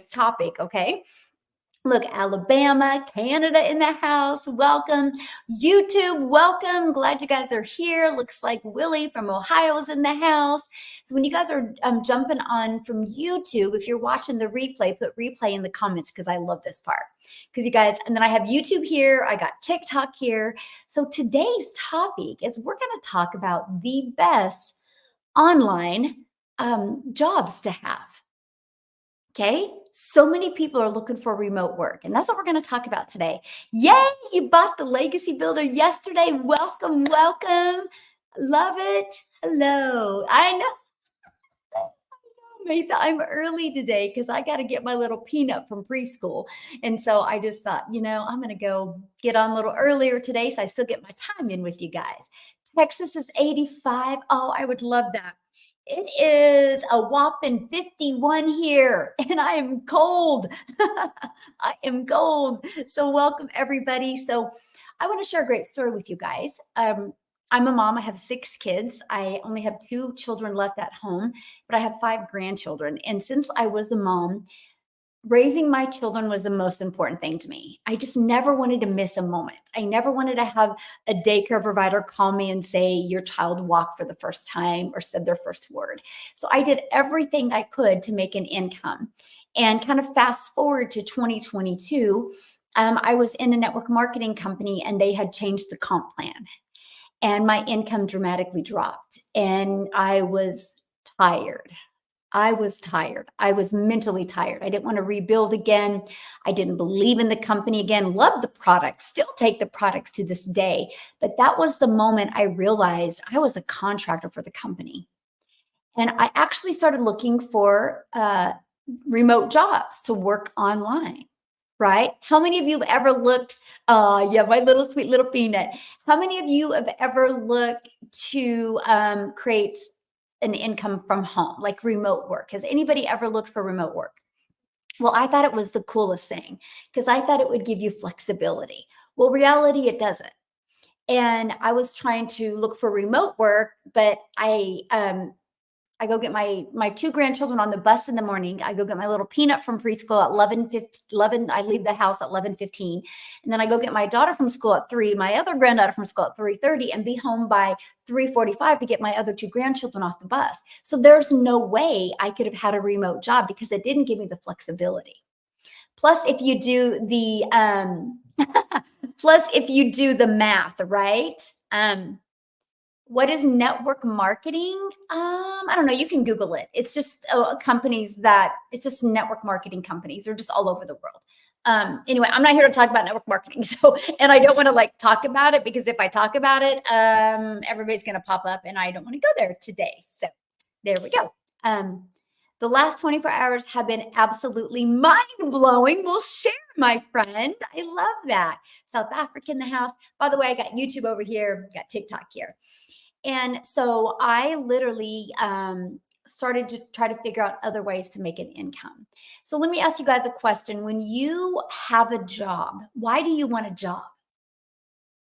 topic, okay? Look, Alabama, Canada in the house. Welcome. YouTube, welcome. Glad you guys are here. Looks like Willie from Ohio is in the house. So when you guys are jumping on from YouTube, if you're watching the replay, put replay in the comments because I love this part. Because you guys, and then I have YouTube here. I got TikTok here. So today's topic is we're going to talk about the best online jobs to have. Okay. So many people are looking for remote work, and that's what we're going to talk about today. Yay, you bought the Legacy Builder yesterday. Welcome, welcome. Love it. Hello. I know, Maytha, I'm early today because I got to get my little peanut from preschool. And so I just thought, I'm going to go get on a little earlier today so I still get my time in with you guys. Texas is 85. Oh, I would love that. It is a whopping 51 here, and I am cold. I am cold. So welcome, everybody. So I want to share a great story with you guys. I'm a mom. I have 6 kids. I only have 2 children left at home, but I have 5 grandchildren. And since I was a mom, raising my children was the most important thing to me. I just never wanted to miss a moment. I never wanted to have a daycare provider call me and say, your child walked for the first time or said their first word. So I did everything I could to make an income. And kind of fast forward to 2022, I was in a network marketing company and they had changed the comp plan. And my income dramatically dropped. And I was tired. I was mentally tired. I didn't want to rebuild again. I didn't believe in the company again. Love the products, still take the products to this day. But that was the moment I realized I was a contractor for the company. And I actually started looking for remote jobs to work online, right? How many of you have ever looked, yeah, my little sweet little peanut. How many of you have ever looked to create an income from home, like remote work? Has anybody ever looked for remote work? Well, I thought it was the coolest thing because I thought it would give you flexibility. Well, reality, it doesn't. And I was trying to look for remote work, but I go get my 2 grandchildren on the bus in the morning. I go get my little peanut from preschool at 11. I leave the house at 11:15. And then I go get my daughter from school at 3, my other granddaughter from school at 3:30, and be home by 3:45 to get my other 2 grandchildren off the bus. So there's no way I could have had a remote job because it didn't give me the flexibility. Plus, if you do the math, right? What is network marketing? I don't know. You can Google it. It's just it's just network marketing companies. They're just all over the world. Anyway, I'm not here to talk about network marketing. So, and I don't want to talk about it because if I talk about it, everybody's going to pop up and I don't want to go there today. So there we go. The last 24 hours have been absolutely mind-blowing. We'll share, my friend. I love that. South Africa in the house. By the way, I got YouTube over here, got TikTok here. And so I literally started to try to figure out other ways to make an income. So let me ask you guys a question. When you have a job, why do you want a job?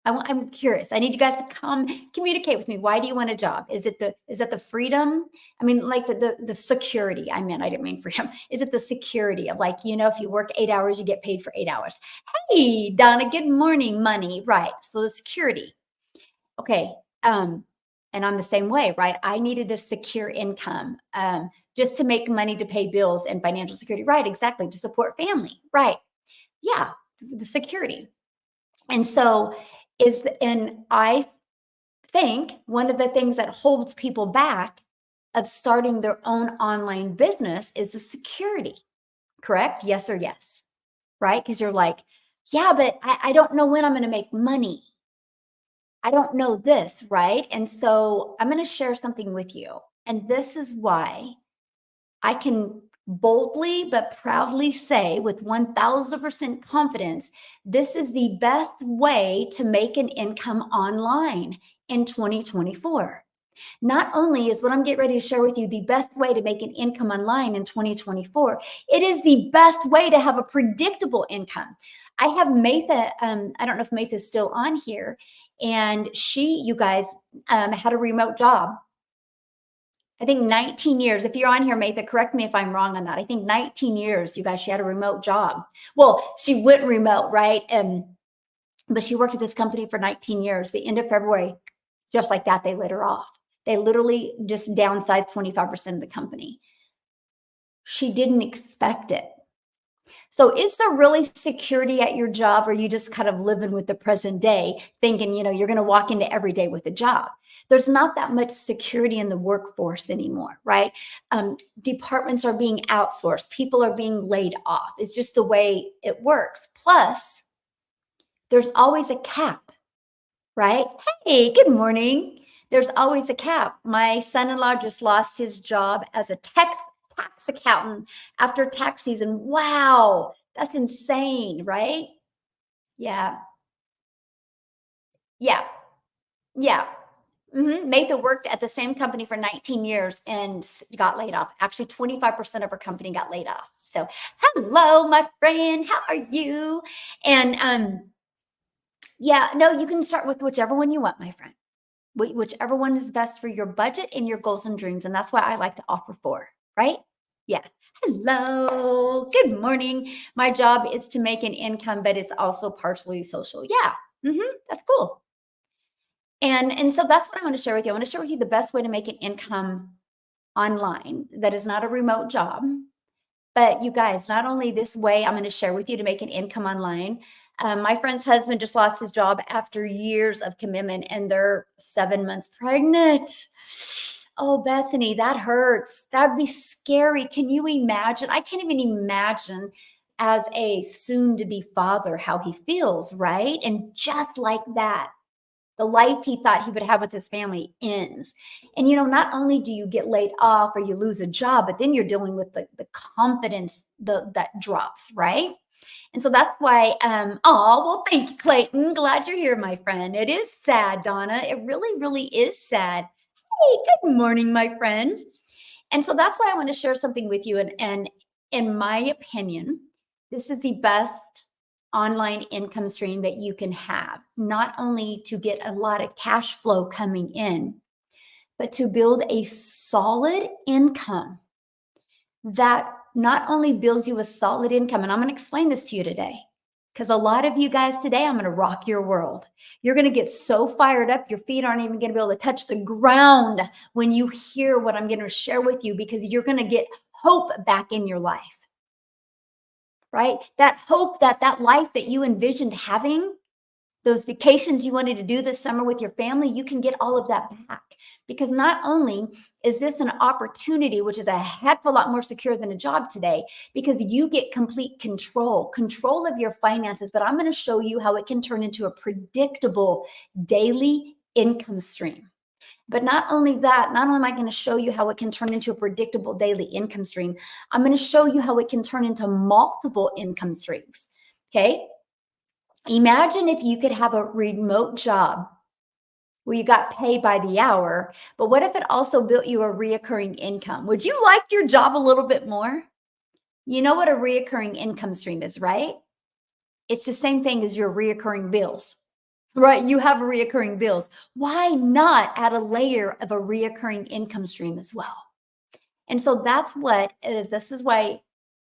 I'm curious. I need you guys to come communicate with me. Why do you want a job? Is that the freedom? I mean, like the security. I didn't mean freedom. Is it the security of if you work 8 hours, you get paid for 8 hours? Hey, Donna, good morning, money. Right. So the security. Okay. And I'm the same way, right? I needed a secure income just to make money to pay bills and financial security. Right. Exactly. To support family. Right. Yeah. The security. And so and I think one of the things that holds people back of starting their own online business is the security. Correct? Yes or yes. Right? Because you're like, yeah, but I don't know when I'm going to make money. I don't know this, right? And so I'm going to share something with you. And this is why I can boldly but proudly say with 1000% confidence, this is the best way to make an income online in 2024. Not only is what I'm getting ready to share with you the best way to make an income online in 2024, it is the best way to have a predictable income. I have Maytha, I don't know if Maytha is still on here, and you guys, had a remote job. I think 19 years. If you're on here, Matha, correct me if I'm wrong on that. I think 19 years, you guys, she had a remote job. Well, she went remote, right? But she worked at this company for 19 years. The end of February, just like that, they let her off. They literally just downsized 25% of the company. She didn't expect it. So is there really security at your job, or are you just kind of living with the present day thinking, you're going to walk into every day with a job? There's not that much security in the workforce anymore, right? Departments are being outsourced. People are being laid off. It's just the way it works. Plus, there's always a cap, right? Hey, good morning. There's always a cap. My son-in-law just lost his job as a tax accountant after tax season. Wow, that's insane, right? Yeah. Yeah. Yeah. Matha worked at the same company for 19 years and got laid off. Actually, 25% of her company got laid off. So, hello, my friend. How are you? And yeah, no, you can start with whichever one you want, my friend. Whichever one is best for your budget and your goals and dreams. And that's why I like to offer four, right? Yeah. Hello. Good morning. My job is to make an income, but it's also partially social. Yeah. That's cool. And so that's what I want to share with you. I want to share with you the best way to make an income online that is not a remote job. But you guys, not only this way, I'm going to share with you to make an income online. My friend's husband just lost his job after years of commitment, and they're 7 months pregnant. Oh, Bethany, that hurts. That'd be scary. Can you imagine? I can't even imagine as a soon to be father how he feels, right? And just like that, the life he thought he would have with his family ends. And, not only do you get laid off or you lose a job, but then you're dealing with the confidence that drops, right? And so that's why, well, thank you, Clayton. Glad you're here, my friend. It is sad, Donna. It really, really is sad. Hey, good morning, my friend. And so that's why I want to share something with you. And in my opinion, this is the best online income stream that you can have, not only to get a lot of cash flow coming in, but to build a solid income that not only builds you a solid income. And I'm going to explain this to you today, because a lot of you guys today, I'm going to rock your world. You're going to get so fired up, your feet aren't even going to be able to touch the ground when you hear what I'm going to share with you, because you're going to get hope back in your life. Right? That hope, that life that you envisioned having, those vacations you wanted to do this summer with your family, you can get all of that back. Because not only is this an opportunity, which is a heck of a lot more secure than a job today, because you get complete control of your finances, but I'm going to show you how it can turn into a predictable daily income stream. But not only that, not only am I going to show you how it can turn into a predictable daily income stream, I'm going to show you how it can turn into multiple income streams. Okay. Imagine if you could have a remote job where you got paid by the hour, but what if it also built you a reoccurring income? Would you like your job a little bit more? You know what a reoccurring income stream is, right? It's the same thing as your reoccurring bills. Right, you have reoccurring bills. Why not add a layer of a reoccurring income stream as well? And so this is why,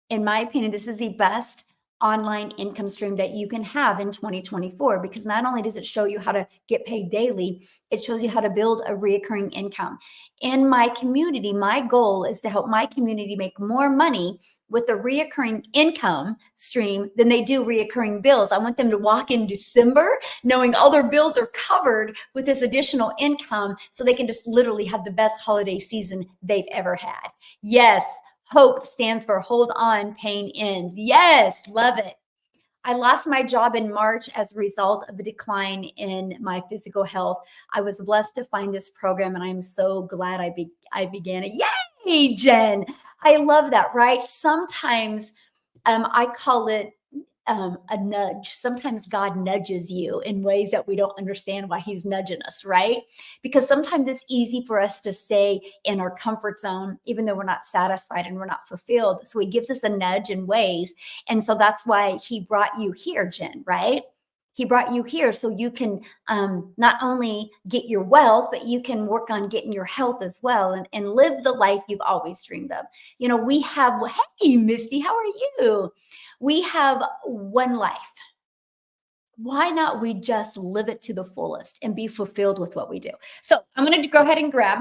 in my opinion, this is the best online income stream that you can have in 2024, because not only does it show you how to get paid daily, it shows you how to build a reoccurring income. In my community, my goal is to help my community make more money with a reoccurring income stream than they do reoccurring bills. I want them to walk in December knowing all their bills are covered with this additional income, so they can just literally have the best holiday season they've ever had. Yes. HOPE stands for hold on, pain ends. Yes, love it. I lost my job in March as a result of a decline in my physical health. I was blessed to find this program, and I'm so glad I began it. Yay, Jen. I love that, right? Sometimes I call it a nudge. Sometimes God nudges you in ways that we don't understand why he's nudging us, right? Because sometimes it's easy for us to stay in our comfort zone, even though we're not satisfied and we're not fulfilled. So he gives us a nudge in ways. And so that's why he brought you here, Jen, right? He brought you here so you can not only get your wealth, but you can work on getting your health as well and live the life you've always dreamed of. You know, we have, hey, Misty, how are you? We have one life. Why not we just live it to the fullest and be fulfilled with what we do? So I'm going to go ahead and grab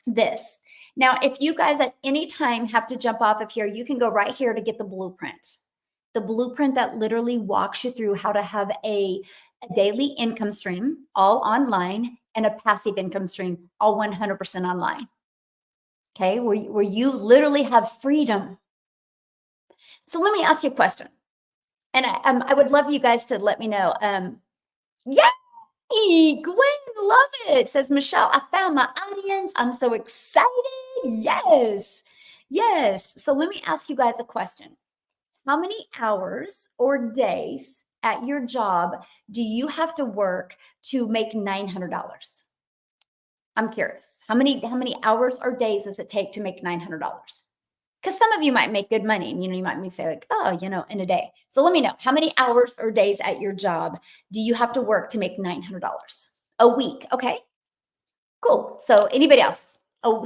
this. Now, if you guys at any time have to jump off of here, you can go right here to get the blueprint. The blueprint that literally walks you through how to have a daily income stream, all online, and a passive income stream, all 100% online. Okay, where you literally have freedom. So let me ask you a question. And I would love you guys to let me know. Yay, Gwen, love it. Says Michelle, I found my audience. I'm so excited. Yes, yes. So let me ask you guys a question. How many hours or days at your job do you have to work to make $900? I'm curious. How many hours or days does it take to make $900? Because some of you might make good money and, you might say like, oh, in a day. So let me know, how many hours or days at your job do you have to work to make $900 a week? Okay, cool. So anybody else? Oh,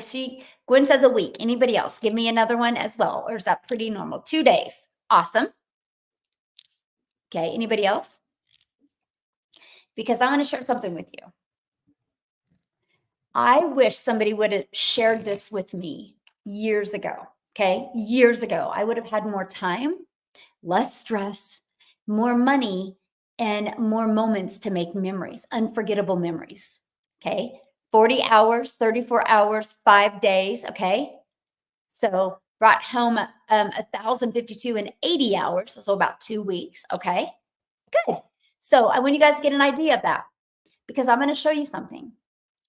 Gwen says a week. Anybody else? Give me another one as well. Or is that pretty normal? 2 days. Awesome. Okay, anybody else? Because I want to share something with you. I wish somebody would have shared this with me years ago. Okay, years ago, I would have had more time, less stress, more money, and more moments to make memories, unforgettable memories. Okay, 40 hours, 34 hours, 5 days. Okay, so brought home 1,052 in 80 hours, so about 2 weeks. Okay, good. So I want you guys to get an idea of that because I'm going to show you something.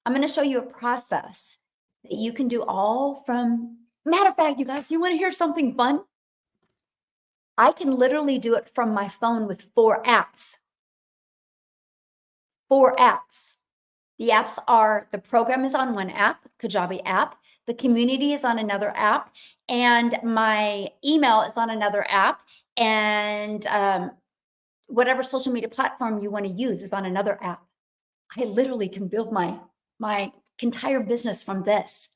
I'm going to show you a process that you can do all from. Matter of fact, you guys, you want to hear something fun? I can literally do it from my phone with 4 apps. 4 apps. The apps are, the program is on one app, Kajabi app. The community is on another app. And my email is on another app. And whatever social media platform you want to use is on another app. I literally can build my entire business from this.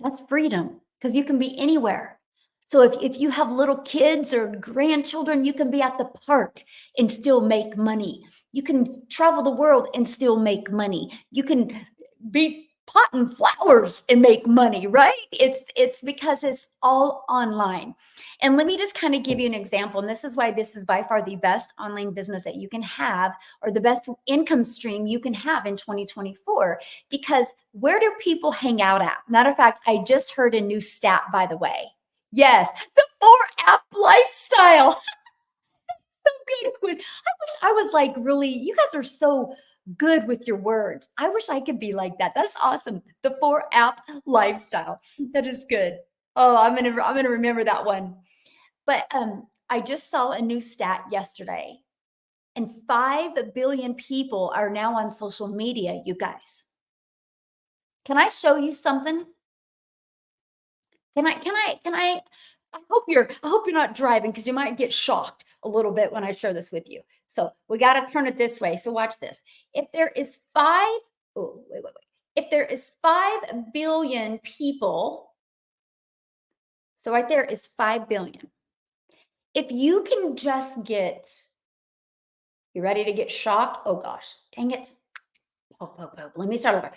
That's freedom because you can be anywhere. So if you have little kids or grandchildren, you can be at the park and still make money. You can travel the world and still make money. You can be potting flowers and make money, right? It's because it's all online. And let me just kind of give you an example. And this is why this is by far the best online business that you can have, or the best income stream you can have in 2024. Because where do people hang out at? Matter of fact, I just heard a new stat, by the way. Yes, the 4-app lifestyle. So good, Quinn. I wish I was like really, you guys are so good with your words. I wish I could be like that. That's awesome. The 4-app lifestyle. That is good. Oh, I'm gonna remember that one. But I just saw a new stat yesterday, and 5 billion people are now on social media, you guys. Can I show you something? Can I hope you're not driving because you might get shocked a little bit when I share this with you. So we got to turn it this way. So watch this. If there is If there is 5 billion people, so right there is 5 billion. If you can just get, you ready to get shocked? Oh gosh, dang it. Let me start over.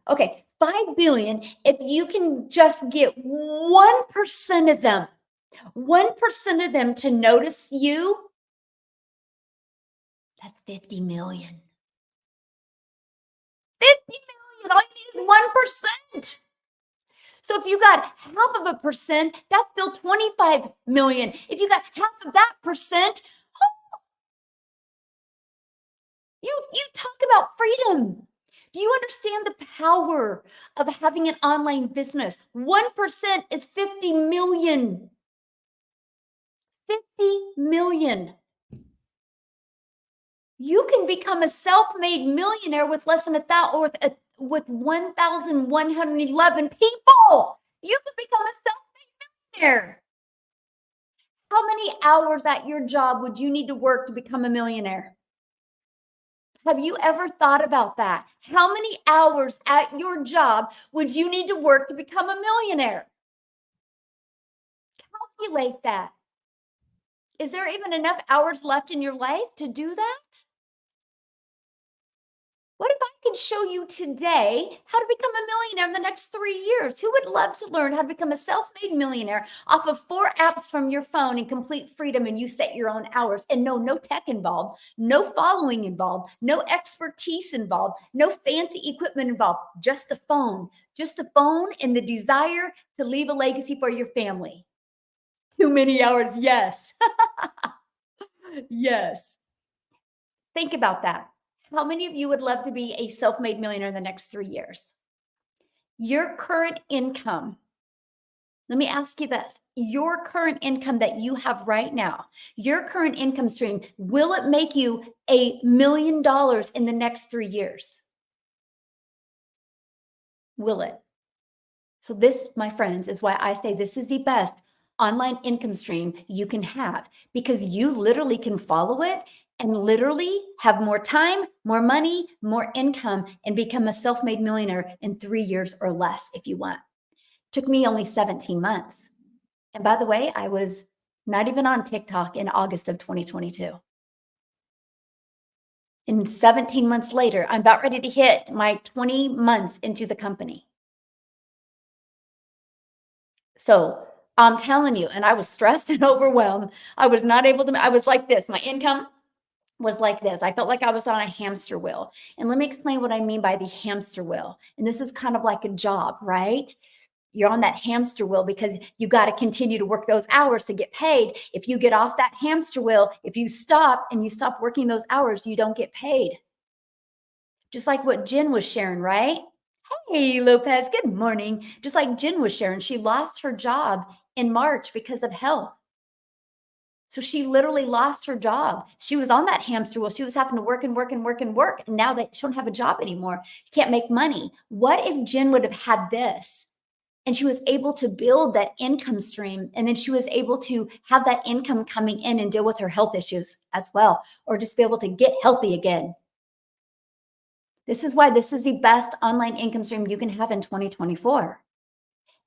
Okay, 5 billion. If you can just get 1% of them, 1% of them to notice you, that's 50 million. 50 million. All you need is 1%. So if you got half of a percent, that's still 25 million. If you got half of that percent, you talk about freedom. Do you understand the power of having an online business? 1% is 50 million. 50 million. You can become a self-made millionaire with less than with 1,111 people. You can become a self-made millionaire. How many hours at your job would you need to work to become a millionaire? Have you ever thought about that? How many hours at your job would you need to work to become a millionaire? Calculate that. Is there even enough hours left in your life to do that? What if I could show you today how to become a millionaire in the next 3 years? Who would love to learn how to become a self made millionaire off of 4 apps from your phone in complete freedom and you set your own hours? And no tech involved, no following involved, no expertise involved, no fancy equipment involved, just a phone and the desire to leave a legacy for your family. Too many hours, yes. Yes. Think about that. How many of you would love to be a self-made millionaire in the next 3 years? Your current income, let me ask you this. Your current income that you have right now, your current income stream, will it make you $1 million in the next 3 years? Will it? So this, my friends, is why I say this is the best online income stream you can have, because you literally can follow it and literally have more time, more money, more income, and become a self-made millionaire in 3 years or less if you want. Took me only 17 months. And by the way, I was not even on TikTok in August of 2022. And 17 months later, I'm about ready to hit my 20 months into the company. So I'm telling you, and I was stressed and overwhelmed. I was not able to, I was like this. My income was like this. I felt like I was on a hamster wheel. And let me explain what I mean by the hamster wheel. And this is kind of like a job, right? You're on that hamster wheel because you got to continue to work those hours to get paid. If you get off that hamster wheel, if you stop and you stop working those hours, you don't get paid. Just like what Jen was sharing, right? Hey, Lopez, good morning. Just like Jen was sharing, she lost her job in March because of health. So she literally lost her job. She was on that hamster wheel. She was having to work and work and work and work. And now that she don't have a job anymore, she can't make money. What if Jen would have had this and she was able to build that income stream, and then she was able to have that income coming in and deal with her health issues as well, or just be able to get healthy again? This is why this is the best online income stream you can have in 2024.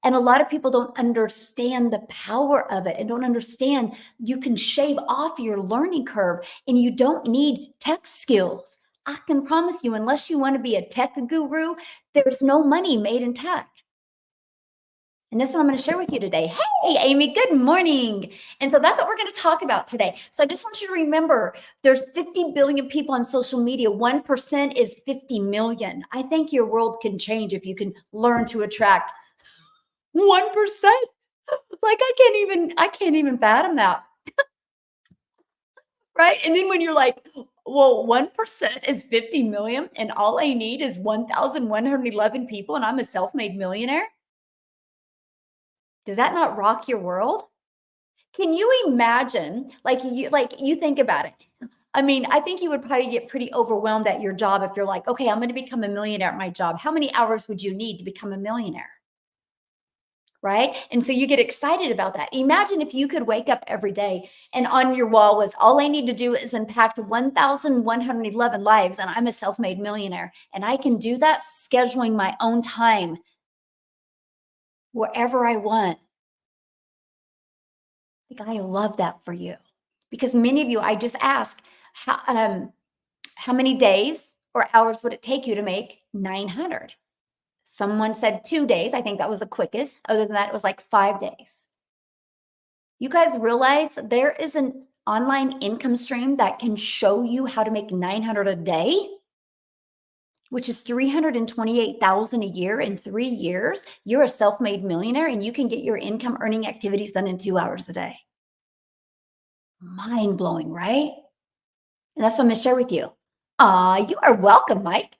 And a lot of people don't understand the power of it and don't understand you can shave off your learning curve and you don't need tech skills. I can promise you, unless you want to be a tech guru, there's no money made in tech. And this is what I'm going to share with you today. Hey, Amy, good morning. And so that's what we're going to talk about today. So I just want you to remember there's 50 billion people on social media. 1% is 50 million. I think your world can change if you can learn to attract 1%. Like I can't even fathom that. Right? And then when you're like, well, 1% is 50 million and all I need is 1,111 people and I'm a self-made millionaire. Does that not rock your world? Can you imagine, like you think about it. I mean, I think you would probably get pretty overwhelmed at your job if you're like, okay, I'm going to become a millionaire at my job. How many hours would you need to become a millionaire? Right? And so you get excited about that. Imagine if you could wake up every day and on your wall was, all I need to do is impact 1,111 lives and I'm a self-made millionaire. And I can do that scheduling my own time wherever I want. Like, I love that for you, because many of you, I just ask, how many days or hours would it take you to make 900? Someone said 2 days. I think that was the quickest. Other than that, it was like 5 days. You guys realize there is an online income stream that can show you how to make 900 a day, which is 328,000 a year in 3 years. You're a self-made millionaire and you can get your income earning activities done in 2 hours a day. Mind blowing, right? And that's what I'm going to share with you. You are welcome, Mike.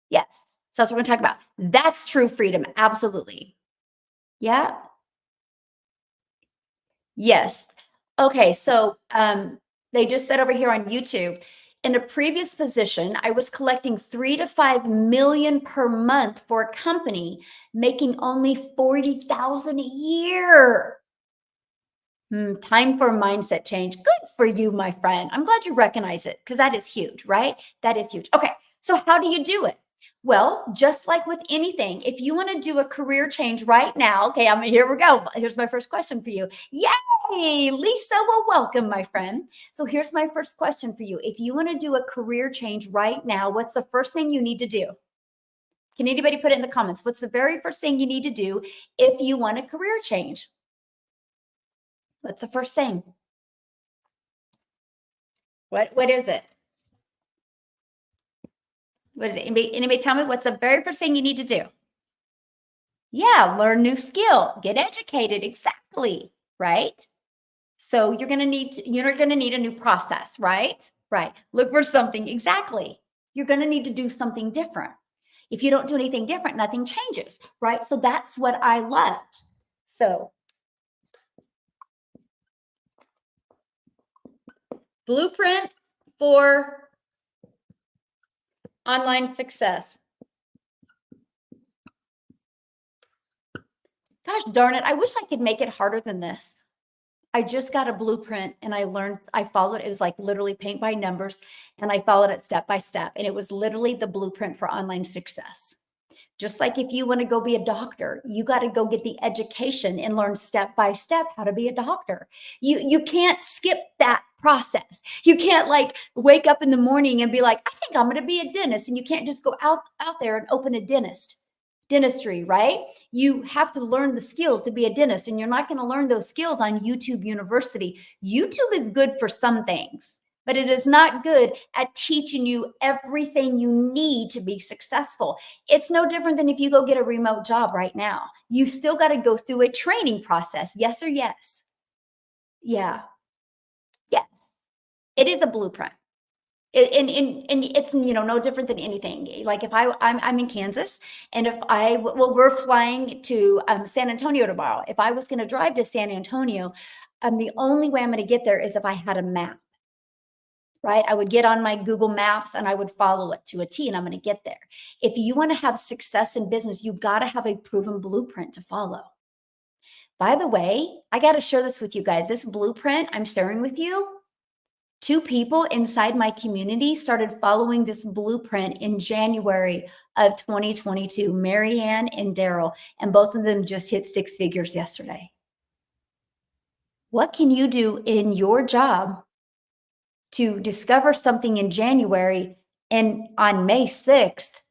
Yes. So that's what we're going to talk about. That's true freedom. Absolutely. Yeah. Yes. Okay. So they just said over here on YouTube, in a previous position, I was collecting 3 to 5 million per month for a company, making only 40,000 a year. Time for mindset change. Good for you, my friend. I'm glad you recognize it because that is huge, right? That is huge. Okay, so how do you do it? Well, just like with anything, if you want to do a career change right now, okay, here we go. Here's my first question for you. Yay, Lisa, well, welcome, my friend. So here's my first question for you. If you want to do a career change right now, what's the first thing you need to do? Can anybody put it in the comments? What's the very first thing you need to do if you want a career change? What's the first thing? What is it? What is it? Anybody tell me what's the very first thing you need to do? Yeah, learn new skill, get educated. Exactly. Right. So you're going to need a new process, right? Right. Look for something. Exactly. You're going to need to do something different. If you don't do anything different, nothing changes, right? So that's what I loved. So blueprint for online success. Gosh darn it. I wish I could make it harder than this. I just got a blueprint and I followed, it was like literally paint by numbers, and I followed it step by step. And it was literally the blueprint for online success. Just like if you want to go be a doctor, you got to go get the education and learn step by step how to be a doctor. You can't skip that process. You can't like wake up in the morning and be like, I think I'm going to be a dentist. And you can't just go out there and open a dentistry, right? You have to learn the skills to be a dentist, and you're not going to learn those skills on YouTube University. YouTube is good for some things, but it is not good at teaching you everything you need to be successful. It's no different than if you go get a remote job right now. You still got to go through a training process. Yes or yes? Yeah. Yes. It is a blueprint. And it's no different than anything. Like if I'm in Kansas, and if we're flying to San Antonio tomorrow. If I was going to drive to San Antonio, the only way I'm going to get there is if I had a map, right? I would get on my Google Maps and I would follow it to a T, and I'm going to get there. If you want to have success in business, you got to have a proven blueprint to follow. By the way, I got to share this with you guys. This blueprint I'm sharing with you, 2 people inside my community started following this blueprint in January of 2022, Marianne and Daryl, and both of them just hit 6 figures yesterday. What can you do in your job to discover something in January, and on May 6th,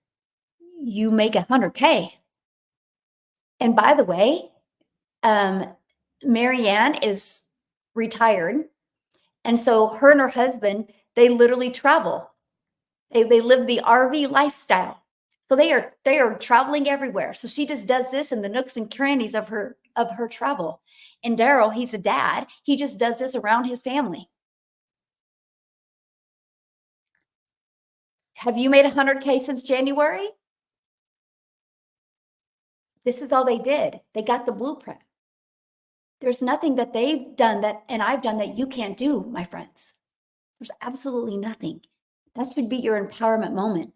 you make 100K? And by the way, Marianne is retired. And so her and her husband, they literally travel. They live the RV lifestyle. So they are traveling everywhere. So she just does this in the nooks and crannies of her travel. And Daryl, he's a dad. He just does this around his family. Have you made 100K since January? This is all they did. They got the blueprint. There's nothing that they've done and I've done that you can't do, my friends. There's absolutely nothing. That should be your empowerment moment.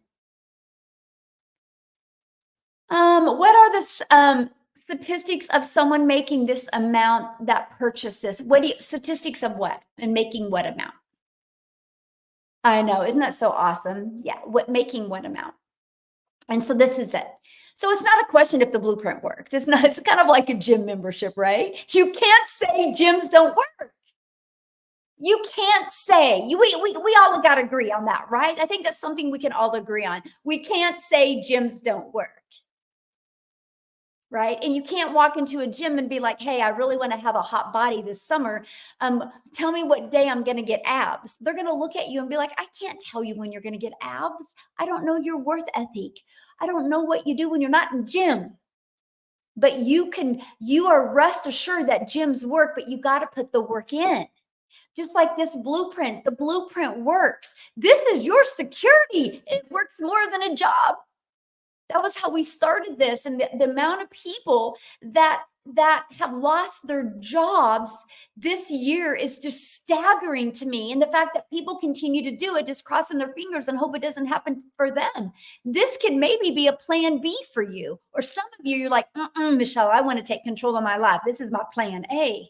What are the statistics of someone making this amount that purchased this? Statistics of what and making what amount? I know, isn't that so awesome? Yeah, making what amount? And so this is it. So it's not a question if the blueprint works. It's kind of like a gym membership, right? You can't say gyms don't work. You can't say, we all got to agree on that, right? I think that's something we can all agree on. We can't say gyms don't work. Right. And you can't walk into a gym and be like, hey, I really want to have a hot body this summer. Tell me what day I'm going to get abs. They're going to look at you and be like, I can't tell you when you're going to get abs. I don't know your worth ethic. I don't know what you do when you're not in gym. But you are rest assured that gyms work, but you got to put the work in. Just like this blueprint, the blueprint works. This is your security. It works more than a job. That was how we started this. And the amount of people that have lost their jobs this year is just staggering to me. And the fact that people continue to do it, just crossing their fingers and hope it doesn't happen for them. This could maybe be a plan B for you. Or some of you, you're like, Michelle, I want to take control of my life. This is my plan A.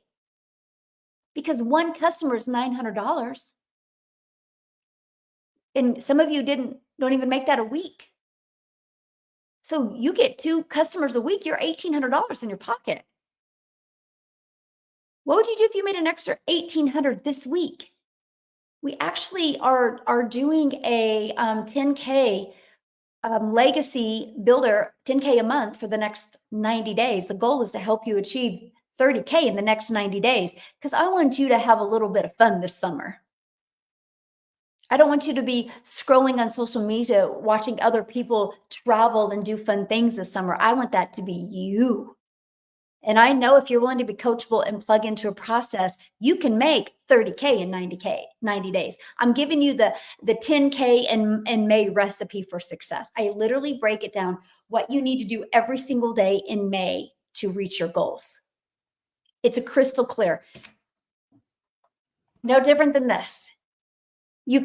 because one customer is $900. And some of you don't even make that a week. So you get 2 customers a week, you're $1,800 in your pocket. What would you do if you made an extra 1,800 this week? We actually are doing a 10K legacy builder, 10K a month for the next 90 days. The goal is to help you achieve 30K in the next 90 days because I want you to have a little bit of fun this summer. I don't want you to be scrolling on social media, watching other people travel and do fun things this summer. I want that to be you. And I know if you're willing to be coachable and plug into a process, you can make 30K in 90 days. I'm giving you the 10K in May recipe for success. I literally break it down what you need to do every single day in May to reach your goals. It's a crystal clear. No different than this. You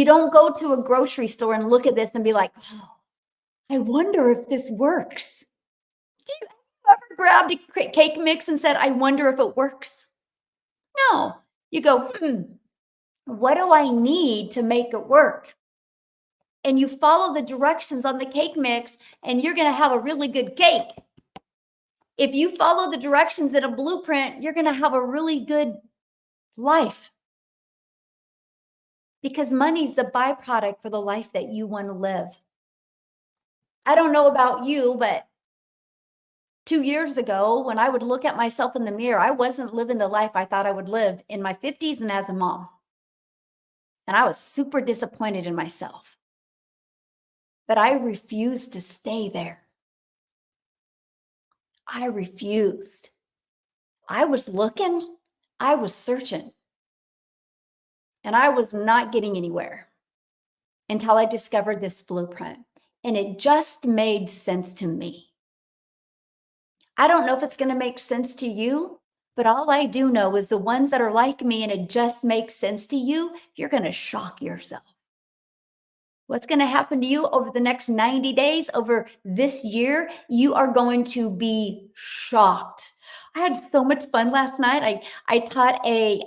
don't go to a grocery store and look at this and be like, oh, I wonder if this works. Do you ever grabbed a cake mix and said, I wonder if it works? No, you go, what do I need to make it work? And you follow the directions on the cake mix and you're going to have a really good cake. If you follow the directions in a blueprint, you're going to have a really good life. Because money's the byproduct for the life that you want to live. I don't know about you, but 2 years ago, when I would look at myself in the mirror, I wasn't living the life I thought I would live in my 50s and as a mom. And I was super disappointed in myself. But I refused to stay there. I refused. I was looking, I was searching, and I was not getting anywhere until I discovered this blueprint. And it just made sense to me. I don't know if it's going to make sense to you, but all I do know is the ones that are like me and it just makes sense to you, you're going to shock yourself. What's going to happen to you over the next 90 days, over this year, you are going to be shocked. I had so much fun last night. I taught a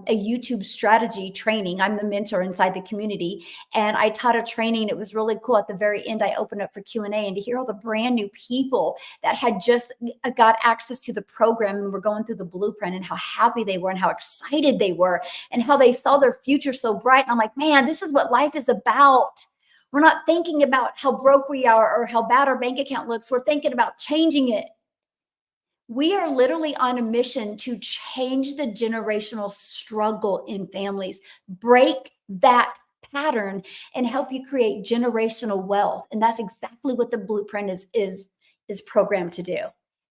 YouTube strategy training. I'm the mentor inside the community, and I taught a training. It was really cool. At the very end, I opened up for Q&A, and to hear all the brand new people that had just got access to the program and were going through the blueprint and how happy they were and how excited they were and how they saw their future so bright. And I'm like, man, this is what life is about. We're not thinking about how broke we are or how bad our bank account looks. We're thinking about changing it. We are literally on a mission to change the generational struggle in families, break that pattern, and help you create generational wealth. And that's exactly what the blueprint is programmed to do.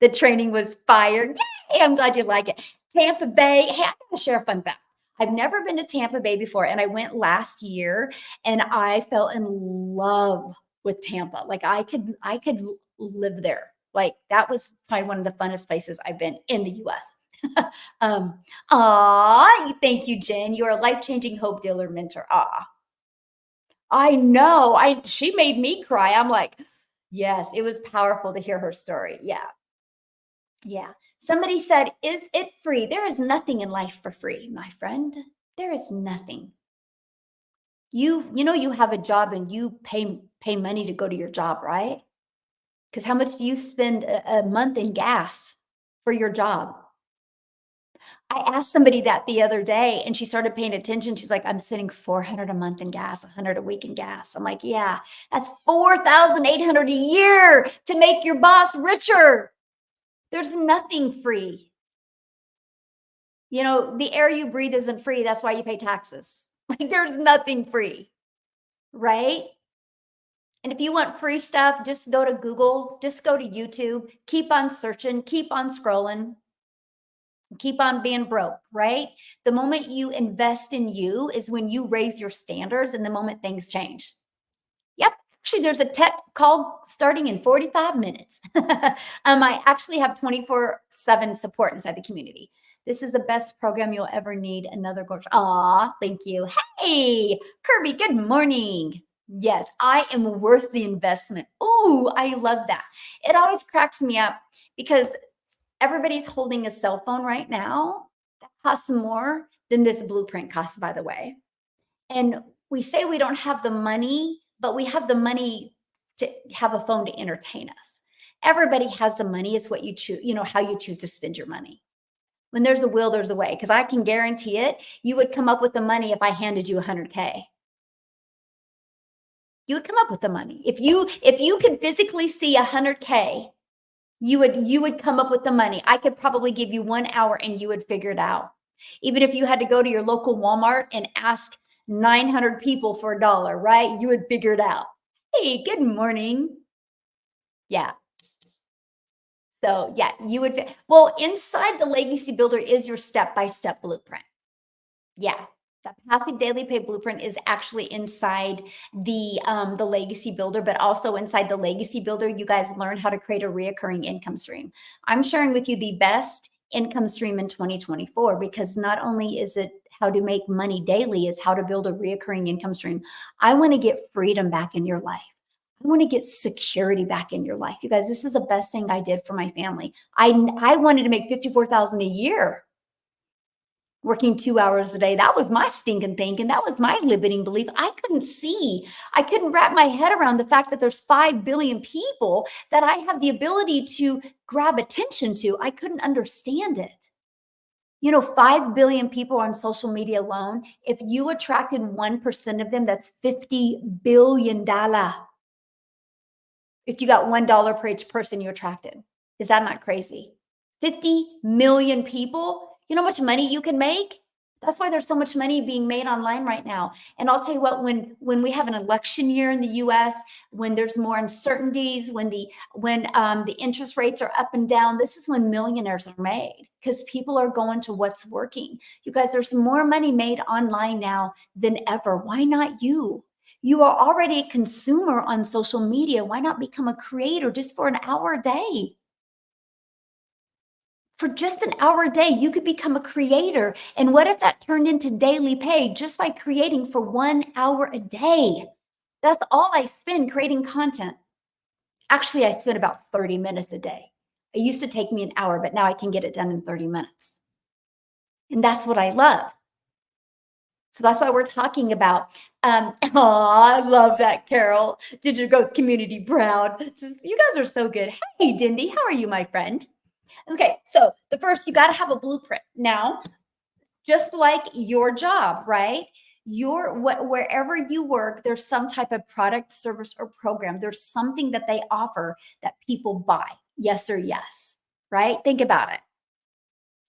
The training was fire. Yay, I'm glad you like it. Tampa Bay. Hey, I'm going to share a fun fact. I've never been to Tampa Bay before, and I went last year, and I fell in love with Tampa. Like I could live there. Like that was probably one of the funnest places I've been in the US. Thank you, Jen. You're a life-changing hope dealer mentor. I know. She made me cry. I'm like, yes, it was powerful to hear her story. Yeah. Yeah. Somebody said, is it free? There is nothing in life for free, my friend. There is nothing. You know, you have a job and you pay money to go to your job, right? Because how much do you spend a month in gas for your job? I asked somebody that the other day and she started paying attention. She's like, I'm spending $400 a month in gas, $100 a week in gas. I'm like, yeah, that's $4,800 a year to make your boss richer. There's nothing free. You know, the air you breathe isn't free. That's why you pay taxes. Like there's nothing free, right? And if you want free stuff, just go to Google, just go to YouTube, keep on searching, keep on scrolling, keep on being broke, right? The moment you invest in you is when you raise your standards and the moment things change. Yep. Actually, there's a tech call starting in 45 minutes. I actually have 24/7 support inside the community. This is the best program you'll ever need. Another coach. Thank you. Hey, Kirby, good morning. Yes, I am worth the investment. Oh, I love that. It always cracks me up because everybody's holding a cell phone right now. costs more than this blueprint costs, by the way. And we say we don't have the money, but we have the money to have a phone to entertain us. Everybody has the money. It's what you choose, how you choose to spend your money. When there's a will, there's a way. Because I can guarantee it, you would come up with the money if I handed you 100K. You would come up with the money. If you could physically see 100K, you would come up with the money. I could probably give you 1 hour and you would figure it out. Even if you had to go to your local Walmart and ask 900 people for $1, right? You would figure it out. Hey, good morning. Yeah. So yeah, you would, well, inside the Legacy Builder is your step-by-step blueprint. Yeah. The Passive Daily Pay Blueprint is actually inside the Legacy Builder, but also inside the Legacy Builder, you guys learn how to create a reoccurring income stream. I'm sharing with you the best income stream in 2024 because not only is it how to make money daily, is how to build a reoccurring income stream. I want to get freedom back in your life. I want to get security back in your life. You guys, this is the best thing I did for my family. I wanted to make $54,000 a year working 2 hours a day. That was my stinking thinking. That was my limiting belief. I couldn't wrap my head around the fact that there's 5 billion people that I have the ability to grab attention to. I couldn't understand it. 5 billion people on social media alone. If you attracted 1% of them, that's $50 billion. If you got $1 per each person you attracted. Is that not crazy? 50 million people. You know how much money you can make? That's why there's so much money being made online right now. And I'll tell you what, when we have an election year in the US, when there's more uncertainties, when the interest rates are up and down, this is when millionaires are made because people are going to what's working. You guys, there's more money made online now than ever. Why not you? You are already a consumer on social media. Why not become a creator just for an hour a day? For just an hour a day, you could become a creator. And what if that turned into daily pay just by creating for 1 hour a day? That's all I spend creating content. Actually, I spend about 30 minutes a day. It used to take me an hour, but now I can get it done in 30 minutes. And that's what I love. So that's why we're talking about, I love that, Carol. Digital Growth Community Proud. You guys are so good. Hey, Dindy, how are you, my friend? Okay, so the first, you got to have a blueprint. Now, just like your job, right? Wherever you work, there's some type of product, service, or program. There's something that they offer that people buy. Yes or yes, right? Think about it.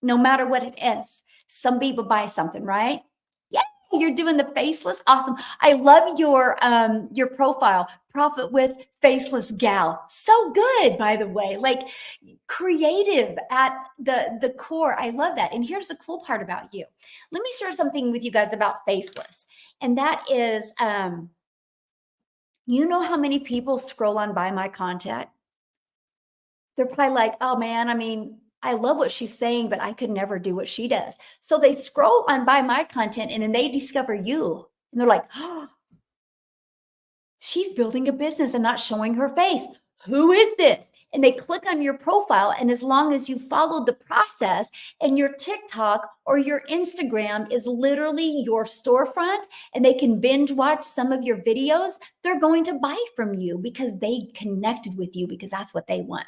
No matter what it is, some people buy something, right? Yeah, you're doing the faceless. Awesome. I love your profile, Profit with Faceless Gal. So good, by the way. Like creative at the core. I love that. And here's the cool part about you. Let me share something with you guys about faceless. And that is you know how many people scroll on by my content? They're probably like, oh man, I mean, I love what she's saying, but I could never do what she does. So they scroll on by my content and then they discover you. And they're like, oh, she's building a business and not showing her face. Who is this? And they click on your profile. And as long as you followed the process and your TikTok or your Instagram is literally your storefront and they can binge watch some of your videos, they're going to buy from you because they connected with you because that's what they want.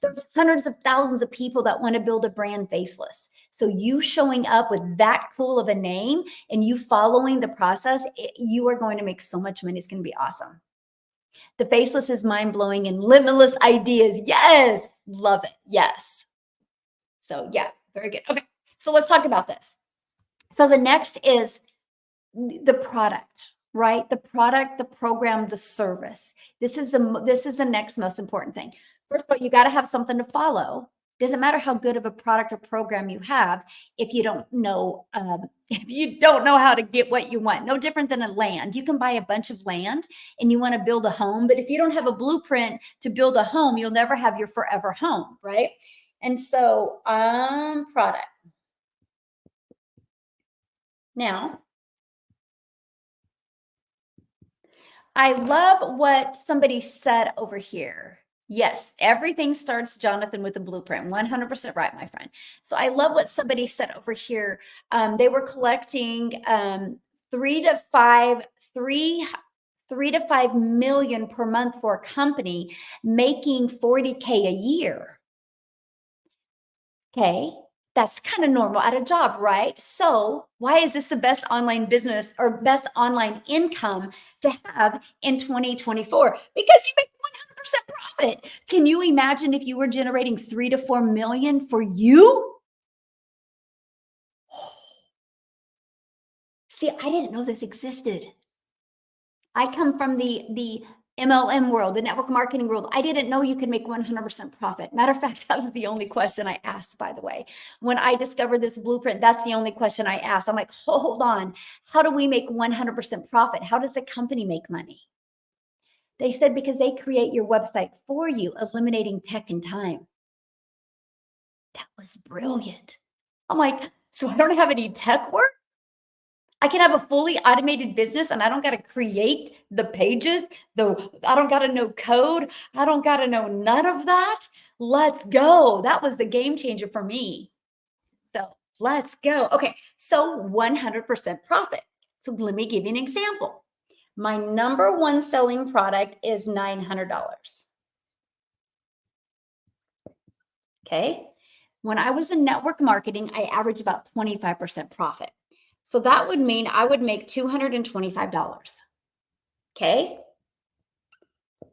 There's hundreds of thousands of people that want to build a brand faceless. So you showing up with that cool of a name and you following the process, you are going to make so much money. It's going to be awesome. The faceless is mind-blowing and limitless ideas. Yes. Love it. Yes. So yeah, very good. Okay. So let's talk about this. So the next is the product, right? The product, the program, the service. This is the next most important thing. First of all, you got to have something to follow. Doesn't matter how good of a product or program you have if you don't know how to get what you want. No different than a land. You can buy a bunch of land and you want to build a home, but if you don't have a blueprint to build a home, you'll never have your forever home, right? And so, product. Now, I love what somebody said over here. Yes, everything starts, Jonathan, with a blueprint. 100% right, my friend. So I love what somebody said over here. They were collecting 3 to 5 million per month for a company, making 40K a year. Okay, that's kind of normal at a job, right? So why is this the best online business or best online income to have in 2024? Because you make 100% profit. Can you imagine if you were generating 3 to 4 million for you? See, I didn't know this existed. I come from the MLM world, the network marketing world. I didn't know you could make 100% profit. Matter of fact, that was the only question I asked, by the way. When I discovered this blueprint, that's the only question I asked. I'm like, hold on. How do we make 100% profit? How does a company make money? They said, because they create your website for you, eliminating tech and time. That was brilliant. I'm like, so I don't have any tech work? I can have a fully automated business and I don't got to create the pages. I don't got to know code. I don't got to know none of that. Let's go. That was the game changer for me. So let's go. Okay. So 100% profit. So let me give you an example. My number one selling product is $900. Okay. When I was in network marketing, I averaged about 25% profit. So that would mean I would make $225. Okay.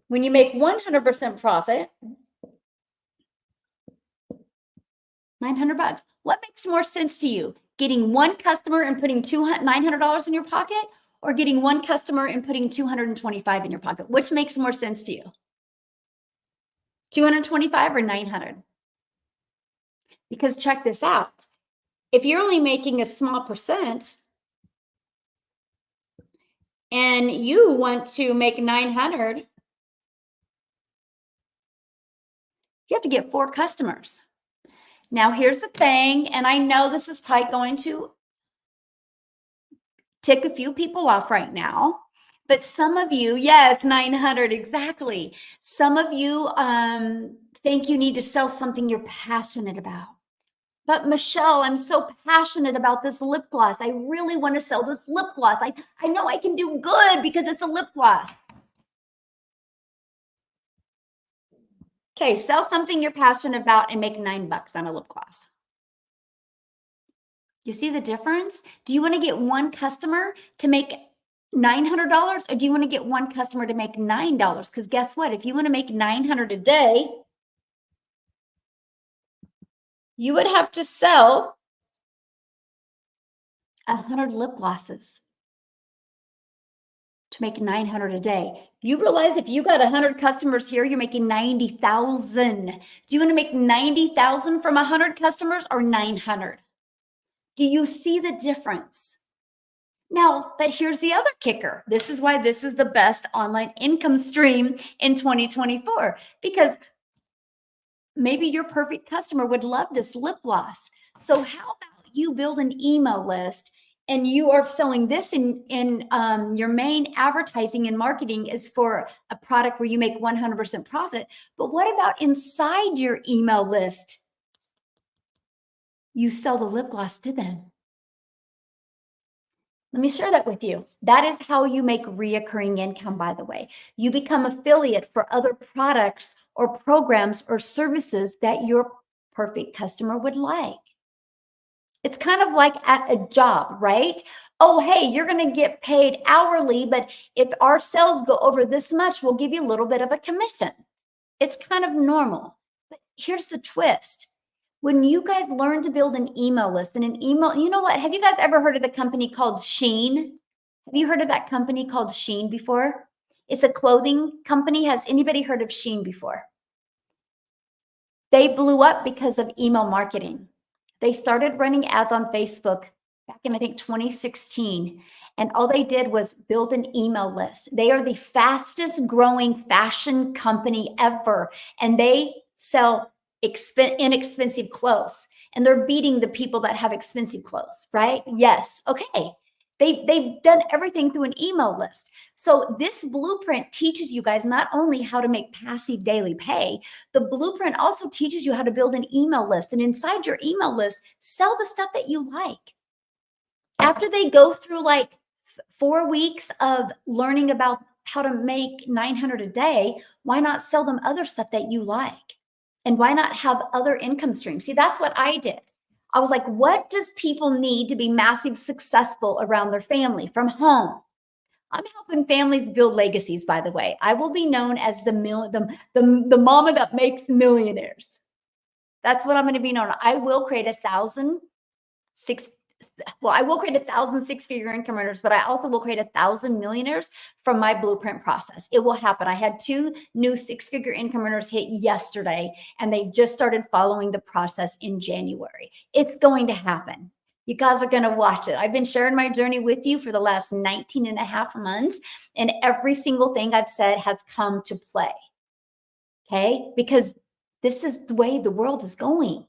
When you make 100% profit, 900 bucks. What makes more sense to you? Getting one customer and putting $900 in your pocket, or getting one customer and putting 225 in your pocket? Which makes more sense to you? 225 or 900? Because check this out. If you're only making a small percent and you want to make 900, you have to get 4 customers. Now, here's the thing, and I know this is probably going to tick a few people off right now, but some of you, yes, 900, exactly. Some of you think you need to sell something you're passionate about. But Michelle, I'm so passionate about this lip gloss. I really want to sell this lip gloss. I know I can do good because it's a lip gloss. Okay, sell something you're passionate about and make $9 on a lip gloss. You see the difference? Do you want to get one customer to make $900, or do you want to get one customer to make $9? Because guess what? If you want to make $900 a day, you would have to sell 100 lip glosses to make $900 a day. You realize if you got 100 customers here, you're making 90,000. Do you want to make 90,000 from 100 customers or 900? Do you see the difference? Now, but here's the other kicker. This is why this is the best online income stream in 2024, because maybe your perfect customer would love this lip gloss. So how about you build an email list and you are selling this in your main advertising and marketing is for a product where you make 100% profit. But what about inside your email list? You sell the lip gloss to them. Let me share that with you. That is how you make reoccurring income, by the way. You become affiliate for other products or programs or services that your perfect customer would like. It's kind of like at a job, right? Oh, hey, you're going to get paid hourly, but if our sales go over this much, we'll give you a little bit of a commission. It's kind of normal. But here's the twist. When you guys learn to build an email list and an email, you know what? Have you guys ever heard of the company called Shein? Have you heard of that company called Shein before? It's a clothing company. Has anybody heard of Shein before? They blew up because of email marketing. They started running ads on Facebook back in, I think, 2016. And all they did was build an email list. They are the fastest growing fashion company ever. And they sell inexpensive clothes, and they're beating the people that have expensive clothes, right? Yes. Okay. They've done everything through an email list. So this blueprint teaches you guys not only how to make passive daily pay, the blueprint also teaches you how to build an email list. And inside your email list, sell the stuff that you like. After they go through like 4 weeks of learning about how to make 900 a day, why not sell them other stuff that you like? And why not have other income streams? See, that's what I did. I was like, what does people need to be massive successful around their family from home? I'm helping families build legacies, by the way. I will be known as the mama that makes millionaires. That's what I'm going to be known. I will create 1,000 six-figure income earners, but I also will create 1,000 millionaires from my blueprint process. It will happen. I had 2 new six-figure income earners hit yesterday, and they just started following the process in January. It's going to happen. You guys are going to watch it. I've been sharing my journey with you for the last 19 and a half months, and every single thing I've said has come to play. Okay? Because this is the way the world is going.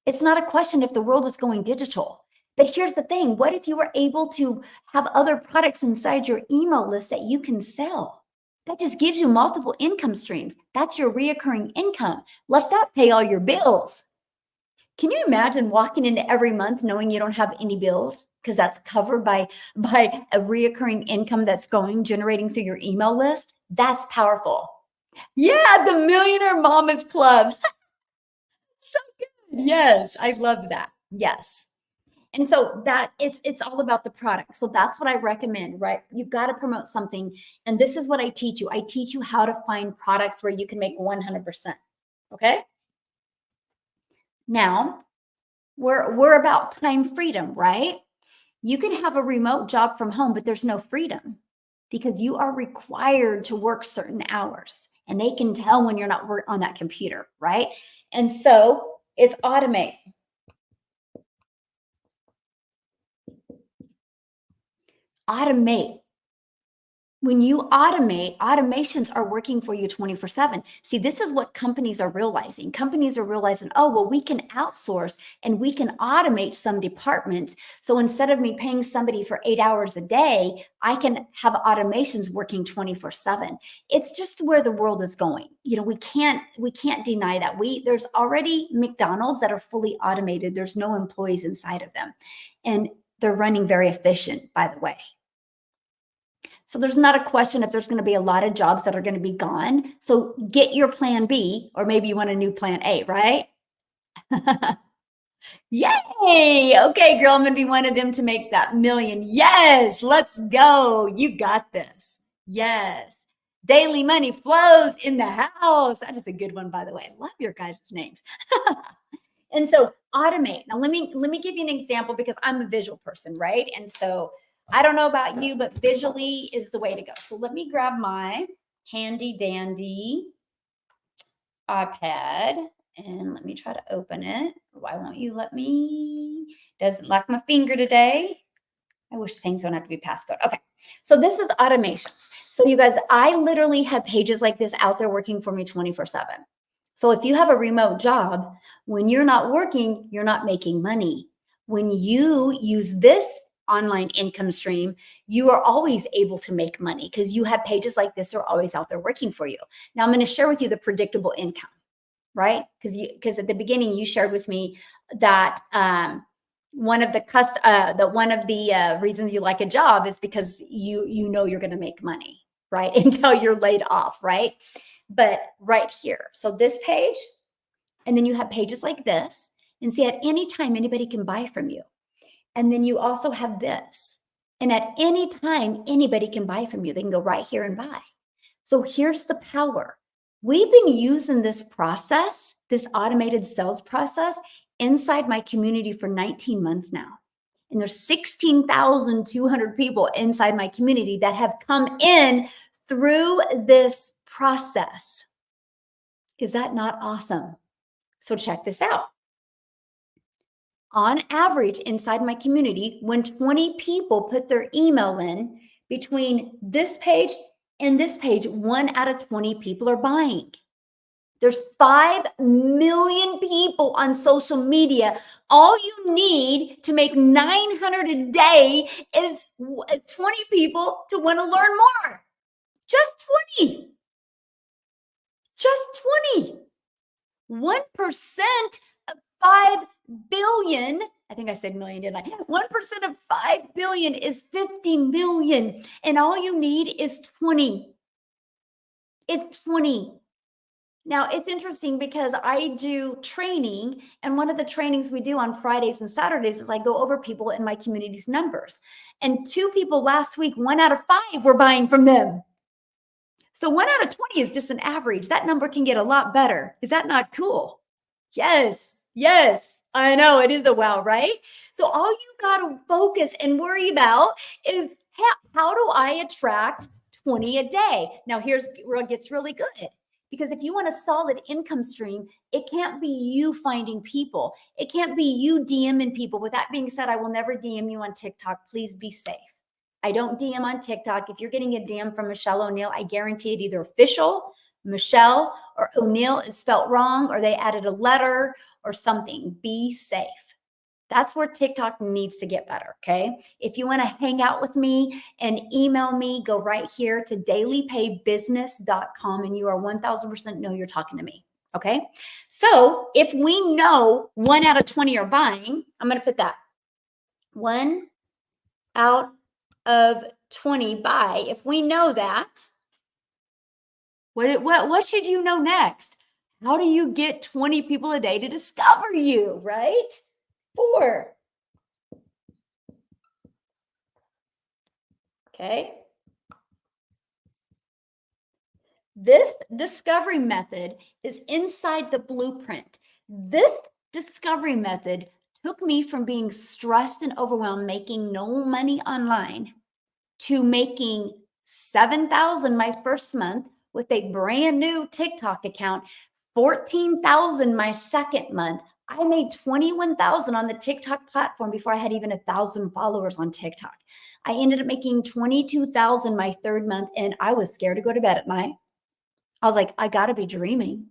It's not a question if the world is going digital. But here's the thing. What if you were able to have other products inside your email list that you can sell? That just gives you multiple income streams. That's your reoccurring income. Let that pay all your bills. Can you imagine walking into every month knowing you don't have any bills because that's covered by a reoccurring income that's generating through your email list? That's powerful. Yeah, the Millionaire Mamas Club. So good. Yes, I love that. Yes. And so that it's all about the product. So that's what I recommend, right? You've got to promote something. And this is what I teach you. I teach you how to find products where you can make 100%. Okay. Now we're about time freedom, right? You can have a remote job from home, but there's no freedom because you are required to work certain hours and they can tell when you're not on that computer, right? And so it's automate. Automate. When you automate, automations are working for you 24/7. See, this is what companies are realizing. Companies are realizing, oh, well, we can outsource and we can automate some departments. So instead of me paying somebody for 8 hours a day, I can have automations working 24/7. It's just where the world is going. You know, we can't deny that. There's already McDonald's that are fully automated. There's no employees inside of them. And they're running very efficient, by the way. So there's not a question if there's going to be a lot of jobs that are going to be gone. So get your plan B, or maybe you want a new plan A, right? Yay. Okay, girl, I'm going to be one of them to make that million. Yes, let's go. You got this. Yes. Daily money flows in the house. That is a good one, by the way. I love your guys' names. And so automate. Now let me give you an example because I'm a visual person, right? And so I don't know about you, but visually is the way to go. So let me grab my handy dandy iPad and let me try to open it. Why won't you let me? Doesn't like my finger today. I wish things don't have to be passcode. Okay. So this is automations. So you guys, I literally have pages like this out there working for me 24/7. So if you have a remote job, when you're not working, you're not making money. When you use this online income stream, you are always able to make money because you have pages like this are always out there working for you. Now I'm going to share with you the predictable income, right? Because at the beginning you shared with me that one of the reasons you like a job is because you know you're going to make money, right? Until you're laid off, right? But right here, so this page, and then you have pages like this, and see at any time anybody can buy from you. And then you also have this. And at any time, anybody can buy from you. They can go right here and buy. So here's the power. We've been using this process, this automated sales process, inside my community for 19 months now. And there's 16,200 people inside my community that have come in through this process. Is that not awesome? So check this out. On average, inside my community, when 20 people put their email in, between this page and this page, 1 out of 20 people are buying. There's 5 million people on social media. All you need to make 900 a day is 20 people to want to learn more. Just 20. Just 20. 1% of 5 billion, I think I said million, didn't I? 1% of 5 billion is 50 million. And all you need is 20. It's 20. Now, it's interesting because I do training, and one of the trainings we do on Fridays and Saturdays is I go over people in my community's numbers. And 2 people last week, 1 out of 5 were buying from them. So 1 out of 20 is just an average. That number can get a lot better. Is that not cool? Yes, yes. I know it is a wow, right? So all you got to focus and worry about is how do I attract 20 a day? Now, here's where it gets really good. Because if you want a solid income stream, it can't be you finding people. It can't be you DMing people. With that being said, I will never DM you on TikTok. Please be safe. I don't DM on TikTok. If you're getting a DM from Michelle O'Neill, I guarantee it either official, Michelle, or O'Neill is spelt wrong, or they added a letter or something. Be safe. That's where TikTok needs to get better, okay? If you want to hang out with me and email me, go right here to dailypaybusiness.com and you are 1000% know you're talking to me, okay? So if we know 1 out of 20 are buying, I'm going to put that 1 out of 20 buy. If we know that, what should you know next? How do you get 20 people a day to discover you, right? 4. Okay. This discovery method is inside the blueprint. This discovery method took me from being stressed and overwhelmed, making no money online, to making 7,000 my first month with a brand new TikTok account, 14,000 my second month. I made 21,000 on the TikTok platform before I had even 1,000 followers on TikTok. I ended up making 22,000 my third month, and I was scared to go to bed at night. I was like, I gotta be dreaming.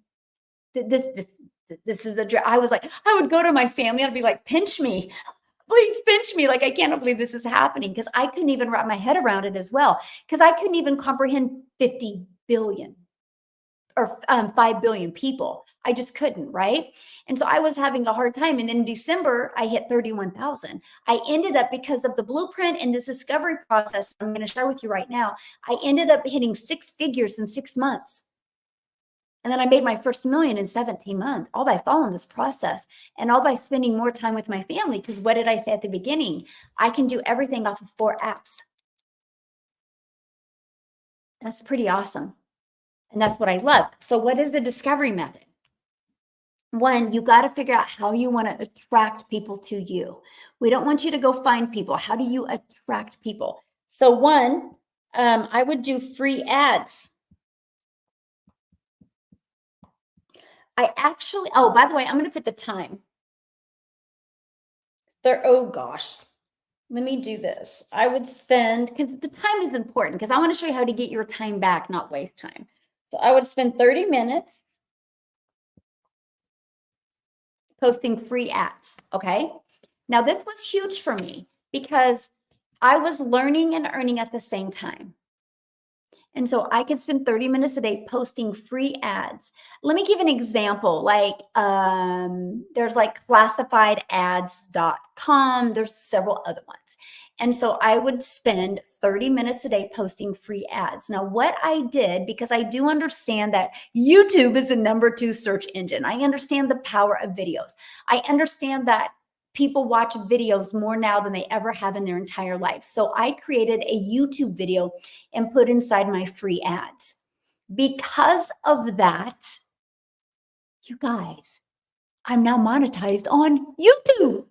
This is a dream. I was like, I would go to my family. I'd be like, pinch me, please pinch me. Like, I can't believe this is happening, because I couldn't even wrap my head around it as well, because I couldn't even comprehend 50 billion or 5 billion people. I just couldn't, right? And so I was having a hard time. And in December, I hit 31,000. I ended up, because of the blueprint and this discovery process I'm going to share with you right now, I ended up hitting 6 figures in 6 months. And then I made my first million in 17 months, all by following this process and all by spending more time with my family. Because what did I say at the beginning? I can do everything off of 4 apps. That's pretty awesome. And that's what I love. So what is the discovery method? 1, you got to figure out how you want to attract people to you. We don't want you to go find people. How do you attract people? So 1, I would do free ads. Oh, by the way, I'm going to put the time. Oh gosh, let me do this. I would spend, because the time is important, because I want to show you how to get your time back, not waste time. So I would spend 30 minutes posting free ads, okay? Now, this was huge for me because I was learning and earning at the same time. And so I could spend 30 minutes a day posting free ads. Let me give an example. Like there's like classifiedads.com. There's several other ones. And so I would spend 30 minutes a day posting free ads. Now, what I did, because I do understand that YouTube is the #2 search engine. I understand the power of videos. I understand that people watch videos more now than they ever have in their entire life. So I created a YouTube video and put inside my free ads. Because of that, you guys, I'm now monetized on YouTube.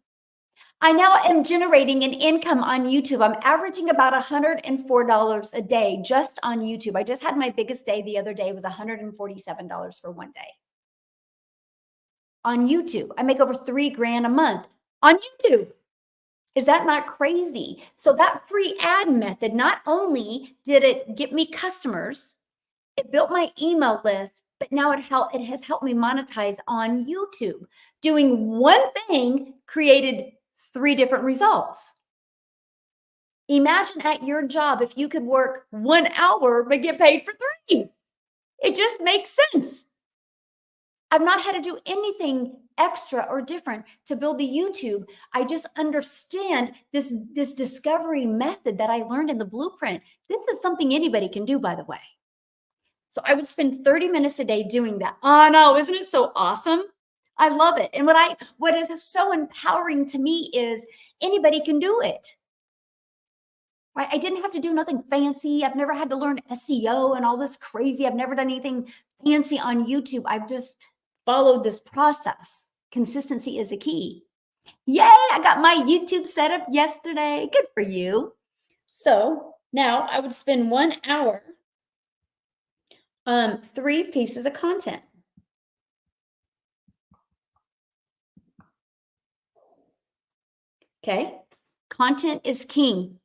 I now am generating an income on YouTube. I'm averaging about $104 a day just on YouTube. I just had my biggest day the other day. It was $147 for one day. On YouTube, I make over $3,000 a month on YouTube. Is that not crazy? So that free ad method, not only did it get me customers, it built my email list, but now it has helped me monetize on YouTube. Doing one thing created 3 different results. Imagine at your job if you could work 1 hour but get paid for 3. It just makes sense. I've not had to do anything extra or different to build the YouTube. I just understand this discovery method that I learned in the blueprint. This is something anybody can do, by the way. So I would spend 30 minutes a day doing that. Oh no, isn't it so awesome? I love it. And what is so empowering to me is anybody can do it. Right? I didn't have to do nothing fancy. I've never had to learn SEO and all this crazy. I've never done anything fancy on YouTube. I've just followed this process. Consistency is a key. Yay, I got my YouTube set up yesterday. Good for you. So now I would spend 1 hour on 3 pieces of content. Okay. Content is king.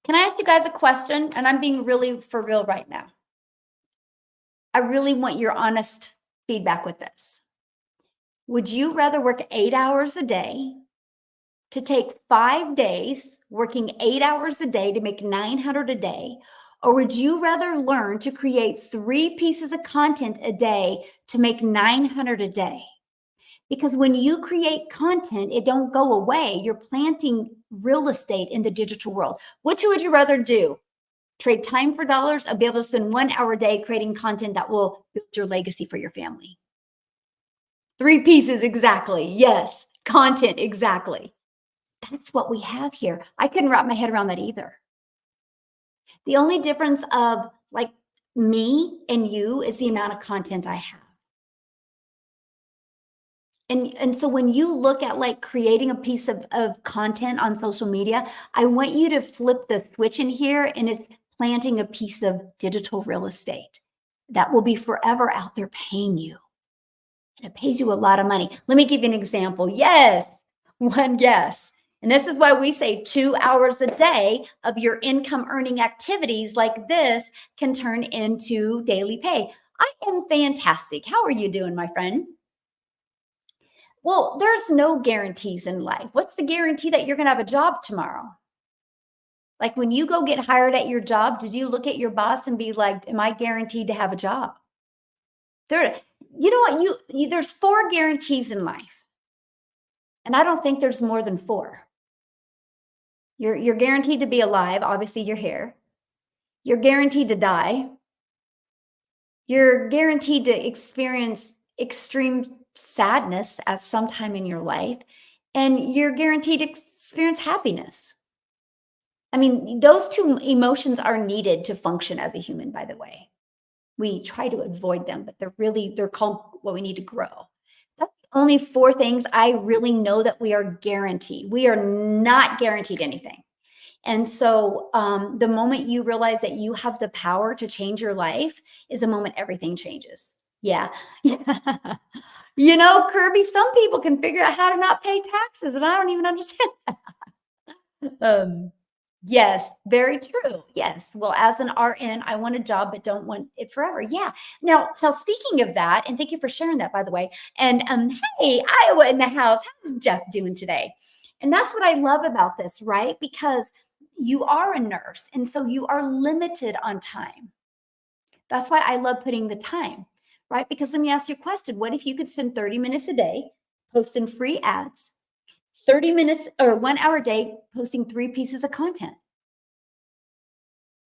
Can I ask you guys a question? And I'm being really for real right now. I really want your honest feedback with this. Would you rather work 8 hours a day to take 5 days working 8 hours a day to make 900 a day? Or would you rather learn to create 3 pieces of content a day to make 900 a day? Because when you create content, it don't go away. You're planting real estate in the digital world. Which would you rather do? Trade time for dollars or be able to spend 1 hour a day creating content that will build your legacy for your family? 3 pieces, exactly. Yes, content, exactly. That's what we have here. I couldn't wrap my head around that either. The only difference of like me and you is the amount of content I have. And so when you look at like creating a piece of content on social media, I want you to flip the switch in here and it's planting a piece of digital real estate that will be forever out there paying you. And it pays you a lot of money. Let me give you an example. Yes, one yes. And this is why we say 2 hours a day of your income earning activities like this can turn into daily pay. I am fantastic. How are you doing, my friend? Well, there's no guarantees in life. What's the guarantee that you're going to have a job tomorrow? Like when you go get hired at your job, did you look at your boss and be like, am I guaranteed to have a job? There, you know what? There's 4 guarantees in life. And I don't think there's more than 4. You're guaranteed to be alive. Obviously, you're here. You're guaranteed to die. You're guaranteed to experience extreme sadness at some time in your life. And you're guaranteed to experience happiness. I mean, those 2 emotions are needed to function as a human, by the way. We try to avoid them, but they're called what we need to grow. That's the only 4 things I really know that we are guaranteed. We are not guaranteed anything. And so the moment you realize that you have the power to change your life is the moment everything changes. Yeah. You know, Kirby, some people can figure out how to not pay taxes, and I don't even understand that. Yes, very true. Yes. Well, as an RN, I want a job, but don't want it forever. Yeah. Now, so speaking of that, and thank you for sharing that, by the way. And hey, Iowa in the house. How's Jeff doing today? And that's what I love about this, right? Because you are a nurse, and so you are limited on time. That's why I love putting the time, right? Because let me ask you a question. What if you could spend 30 minutes a day posting free ads, 30 minutes or 1 hour a day posting 3 pieces of content?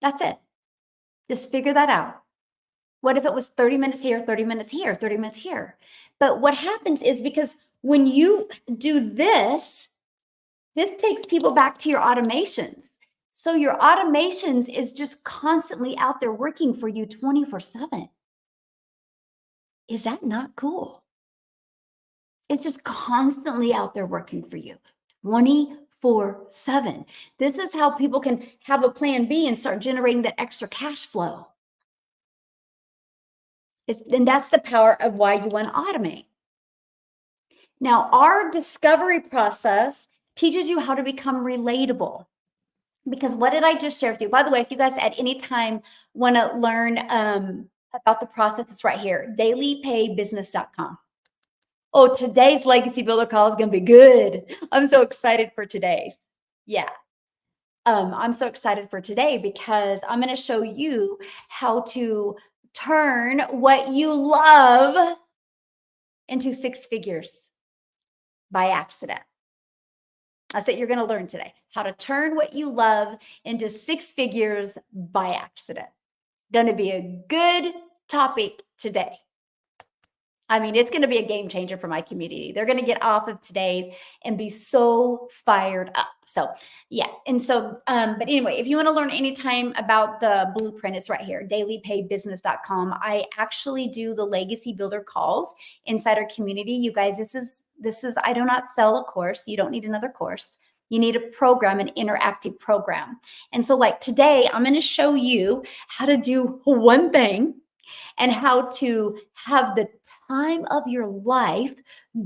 That's it. Just figure that out. What if it was 30 minutes here, 30 minutes here, 30 minutes here? But what happens is because when you do this takes people back to your automations. So your automations is just constantly out there working for you 24/7. Is that not cool? It's just constantly out there working for you 24/7. This is how people can have a plan B and start generating that extra cash flow. And that's the power of why you want to automate. Now, our discovery process teaches you how to become relatable. Because what did I just share with you? By the way, if you guys at any time want to learn about the process, it's right here, dailypaybusiness.com. Oh, today's Legacy Builder call is going to be good. I'm so excited for today's. Yeah. I'm so excited for today because I'm going to show you how to turn what you love into six figures by accident. That's what you're going to learn today. How to turn what you love into six figures by accident. Going to be a good topic today. I mean, it's going to be a game changer for my community. They're going to get off of today's and be so fired up. So, yeah. And so, but anyway, if you want to learn anytime about the blueprint, it's right here, dailypaybusiness.com. I actually do the Legacy Builder calls inside our community. You guys, this is, I do not sell a course. You don't need another course. You need a program, an interactive program. And so like today, I'm going to show you how to do one thing and how to have the time of your life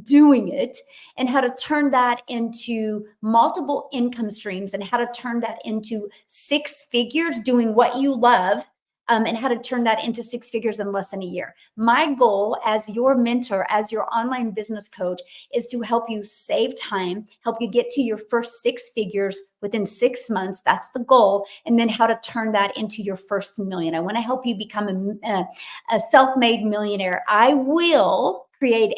doing it, and how to turn that into multiple income streams, and how to turn that into six figures doing what you love, and how to turn that into six figures in less than a year. My goal as your mentor, as your online business coach, is to help you save time, help you get to your first six figures within 6 months. That's the goal. And then how to turn that into your first million. I want to help you become a self-made millionaire. I will create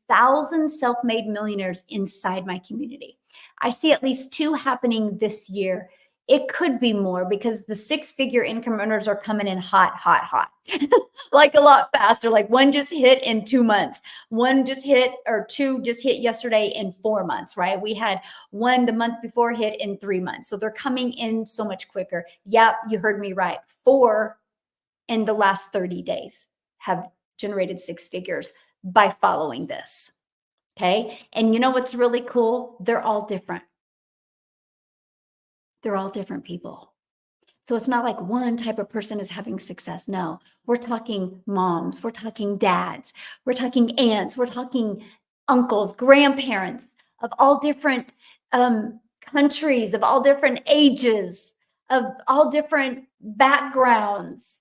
1,000 self-made millionaires inside my community. I see at least 2 happening this year. It could be more because the six-figure income earners are coming in hot, hot, hot, like a lot faster. Like one just hit in 2 months. One just hit, or 2 just hit yesterday in 4 months, right? We had one the month before hit in 3 months. So they're coming in so much quicker. Yep, you heard me right. 4 in the last 30 days have generated six figures by following this. Okay. And you know what's really cool? They're all different. They're all different people. So it's not like one type of person is having success. No, we're talking moms, we're talking dads, we're talking aunts, we're talking uncles, grandparents of all different countries, of all different ages, of all different backgrounds.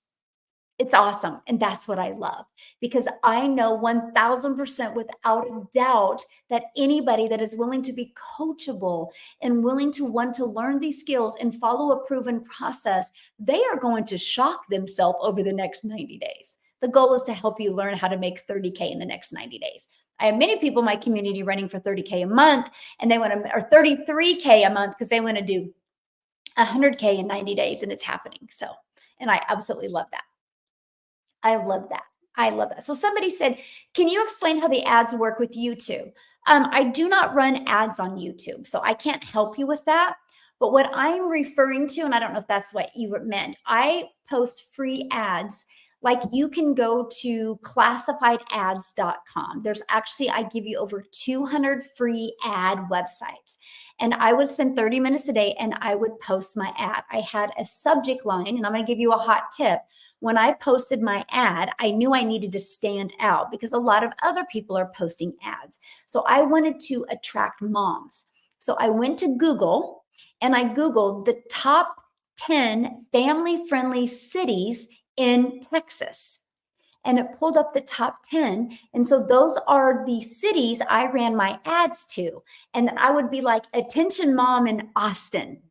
It's awesome. And that's what I love, because I know 1000% without a doubt that anybody that is willing to be coachable and willing to want to learn these skills and follow a proven process, they are going to shock themselves over the next 90 days. The goal is to help you learn how to make 30K in the next 90 days. I have many people in my community running for 30K a month, and they want to, or 33K a month, because they want to do 100K in 90 days, and it's happening. So, and I absolutely love that. I love that. I love that. So somebody said, can you explain how the ads work with YouTube? I do not run ads on YouTube, so I can't help you with that. But what I'm referring to, and I don't know if that's what you meant, I post free ads. Like you can go to classifiedads.com. There's actually, I give you over 200 free ad websites. And I would spend 30 minutes a day and I would post my ad. I had a subject line, and I'm going to give you a hot tip. When I posted my ad, I knew I needed to stand out because a lot of other people are posting ads. So I wanted to attract moms. So I went to Google and I Googled the top 10 family-friendly cities in Texas. And it pulled up the top 10. And so those are the cities I ran my ads to. And then I would be like, attention mom in Austin,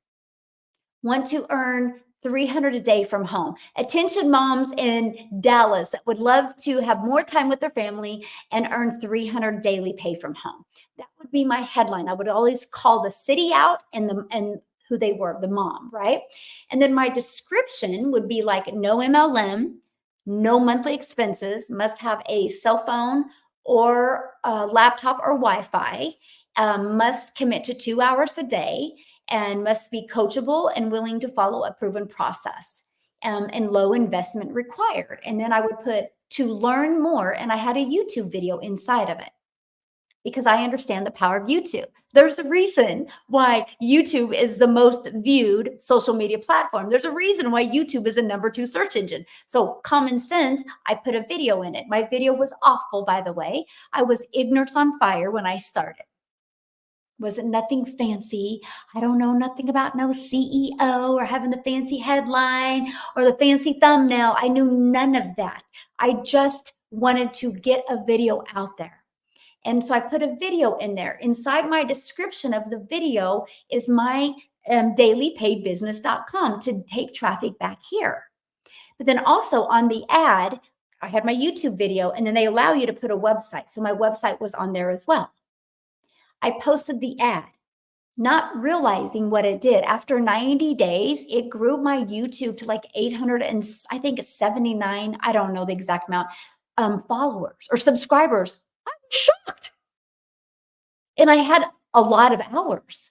want to earn 300 a day from home. Attention moms in Dallas that would love to have more time with their family and earn 300 daily pay from home. That would be my headline. I would always call the city out and who they were, the mom, right? And then my description would be like, no MLM, no monthly expenses, must have a cell phone or a laptop or Wi-Fi, must commit to 2 hours a day, and must be coachable and willing to follow a proven process, and low investment required. And then I would put to learn more, and I had a YouTube video inside of it because I understand the power of YouTube. There's a reason why YouTube is the most viewed social media platform. There's a reason why YouTube is a #2 search engine. So common sense, I put a video in it. My video was awful, by the way. I was ignorance on fire when I started. Wasn't nothing fancy. I don't know nothing about no CEO or having the fancy headline or the fancy thumbnail. I knew none of that. I just wanted to get a video out there. And so I put a video in there. Inside my description of the video is my dailypaybusiness.com to take traffic back here. But then also on the ad, I had my YouTube video, and then they allow you to put a website. So my website was on there as well. I posted the ad, not realizing what it did. After 90 days, it grew my YouTube to like 800 and I think 79, I don't know the exact amount, followers or subscribers. I'm shocked. And I had a lot of hours.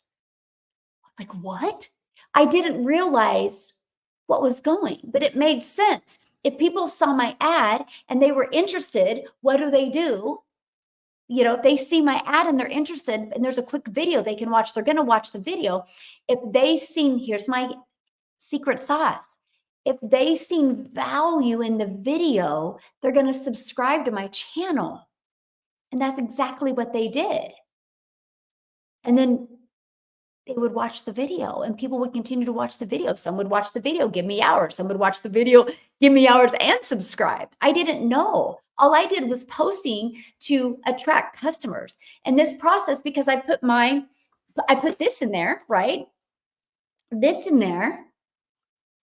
Like, what? I didn't realize what was going, but it made sense. If people saw my ad and they were interested, what do? You know, if they see my ad and they're interested and there's a quick video they can watch, they're going to watch the video. If they seen, here's my secret sauce. If they seen value in the video, they're going to subscribe to my channel. And that's exactly what they did. And then they would watch the video and people would continue to watch the video. Some would watch the video, give me hours. Some would watch the video, give me hours and subscribe. I didn't know. All I did was posting to attract customers. And this process, because I put this in there, right? This in there.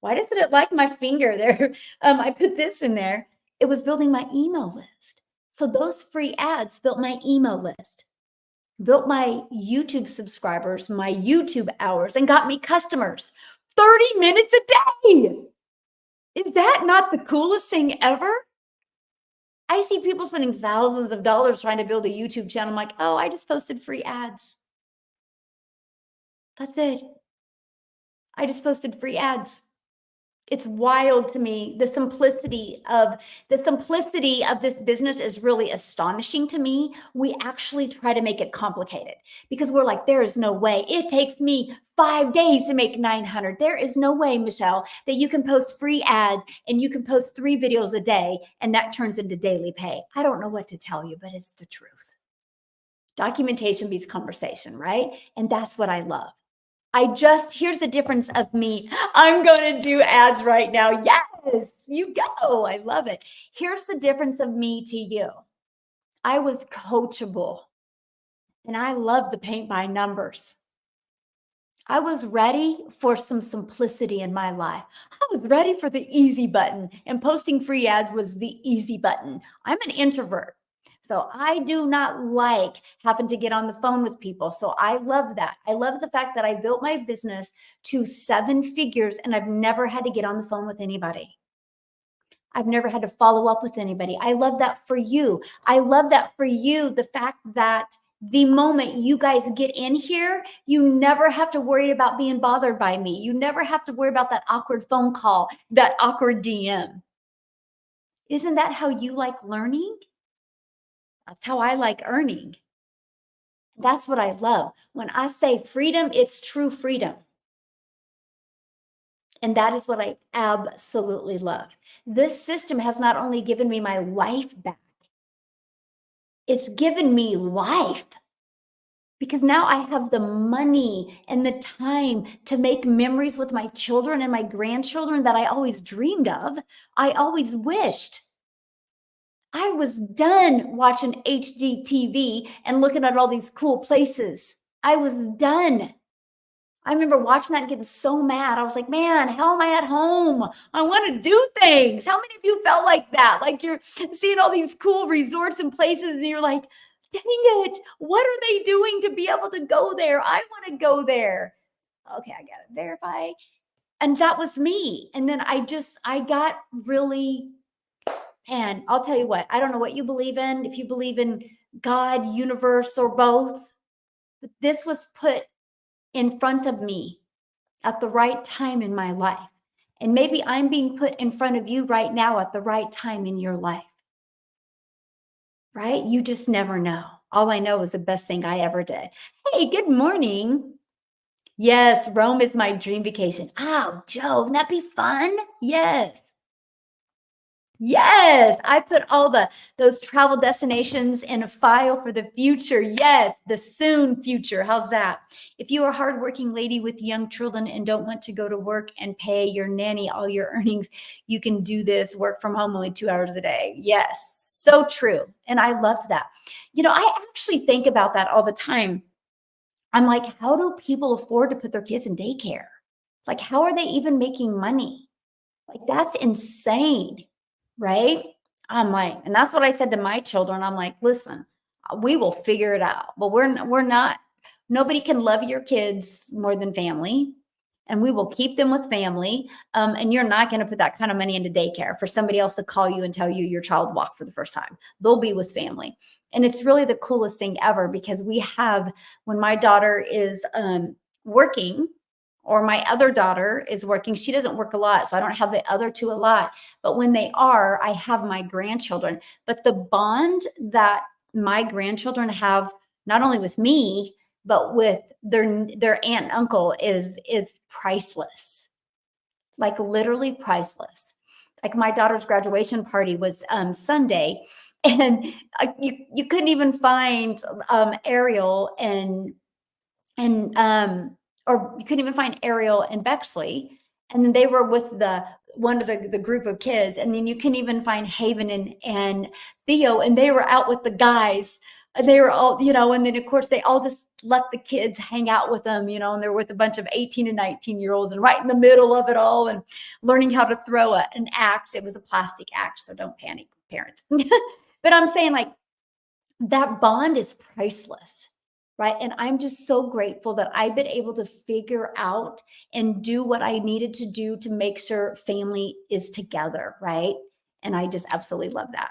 Why doesn't it like my finger there? I put this in there. It was building my email list. So those free ads built my email list, built my YouTube subscribers, my YouTube hours, and got me customers. 30 minutes a day. Is that not the coolest thing ever? I see people spending thousands of dollars trying to build a YouTube channel. I'm like, oh, I just posted free ads. That's it. I just posted free ads. It's wild to me. The simplicity of this business is really astonishing to me. We actually try to make it complicated because we're like, there is no way. It takes me 5 days to make 900. There is no way, Michelle, that you can post free ads and you can post 3 videos a day and that turns into daily pay. I don't know what to tell you, but it's the truth. Documentation beats conversation, right? And that's what I love. Here's the difference of me. I'm going to do ads right now. Yes, you go. I love it. Here's the difference of me to you. I was coachable and I love the paint by numbers. I was ready for some simplicity in my life. I was ready for the easy button, and posting free ads was the easy button. I'm an introvert. So I do not like having to get on the phone with people. So I love that. I love the fact that I built my business to 7 figures and I've never had to get on the phone with anybody. I've never had to follow up with anybody. I love that for you. I love that for you, the fact that the moment you guys get in here, you never have to worry about being bothered by me. You never have to worry about that awkward phone call, that awkward DM. Isn't that how you like learning? That's how I like earning. That's what I love. When I say freedom, it's true freedom. And that is what I absolutely love. This system has not only given me my life back, it's given me life. Because now I have the money and the time to make memories with my children and my grandchildren that I always dreamed of. I always wished. I was done watching HGTV and looking at all these cool places. I was done. I remember watching that and getting so mad. I was like, man, how am I at home? I want to do things. How many of you felt like that? Like you're seeing all these cool resorts and places and you're like, dang it, what are they doing to be able to go there? I want to go there. Okay, I got to verify. And that was me. And then I got really, and I'll tell you what, I don't know what you believe in, if you believe in God, universe, or both, but this was put in front of me at the right time in my life. And maybe I'm being put in front of you right now at the right time in your life. Right? You just never know. All I know is the best thing I ever did. Hey, good morning. Yes, Rome is my dream vacation. Oh, Joe, wouldn't that be fun? Yes. Yes, I put all those travel destinations in a file for the future. Yes, the soon future. How's that? If you are a hardworking lady with young children and don't want to go to work and pay your nanny all your earnings, you can do this, work from home only 2 hours a day. Yes, so true. And I love that. I actually think about that all the time. I'm like, how do people afford to put their kids in daycare? Like, how are they even making money? Like, that's insane, right? I'm like, and that's what I said to my children. I'm like, listen, we will figure it out. But we're not, nobody can love your kids more than family. And we will keep them with family. And you're not going to put that kind of money into daycare for somebody else to call you and tell you your child walked for the first time. They'll be with family. And it's really the coolest thing ever because we have, when my daughter is working, or my other daughter is working. She doesn't work a lot, so I don't have the other two a lot. But when they are, I have my grandchildren. But the bond that my grandchildren have, not only with me, but with their aunt and uncle is priceless. Like literally priceless. Like my daughter's graduation party was Sunday, and you couldn't even find Ariel and or you couldn't even find Ariel and Bexley. And then they were with one of the group of kids. And then you can even find Haven and Theo, and they were out with the guys. They were all, and then of course they all just let the kids hang out with them, and they're with a bunch of 18 and 19-year-olds and right in the middle of it all and learning how to throw an axe. It was a plastic axe, so don't panic, parents. But I'm saying like that bond is priceless. Right. And I'm just so grateful that I've been able to figure out and do what I needed to do to make sure family is together. Right. And I just absolutely love that.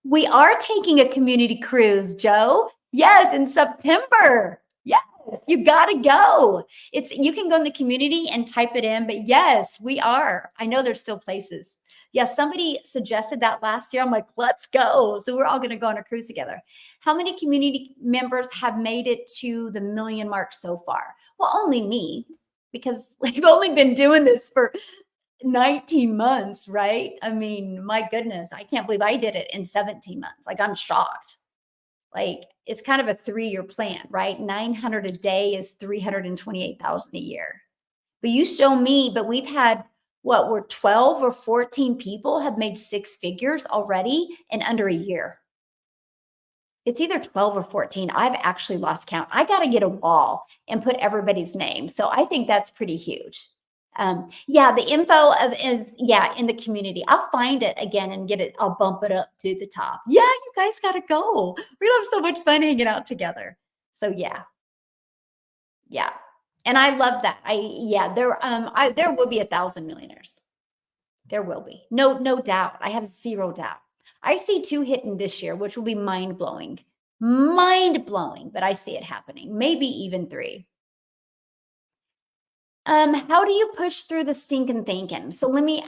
We are taking a community cruise, Joe. Yes, in September. Yes, you got to go. You can go in the community and type it in, but yes, we are. I know there's still places. Yes, somebody suggested that last year. I'm like, let's go. So we're all going to go on a cruise together. How many community members have made it to the million mark so far? Well, only me, because we've only been doing this for 19 months, right? I mean, my goodness, I can't believe I did it in 17 months. Like, I'm shocked. Like, it's kind of a 3-year plan, right? 900 a day is 328,000 a year. But you show me, but we've had we're 12 or 14 people have made 6 figures already in under a year. It's either 12 or 14. I've actually lost count. I got to get a wall and put everybody's name. So I think that's pretty huge. Yeah, the info is in the community. I'll find it again and get it. I'll bump it up to the top. Yeah, you guys got to go. We're gonna have so much fun hanging out together. So yeah, and I love that. There will be 1,000 millionaires. There will be no doubt. I have zero doubt. I see 2 hitting this year, which will be mind blowing, but I see it happening. Maybe even 3. How do you push through the stinking thinking? So let me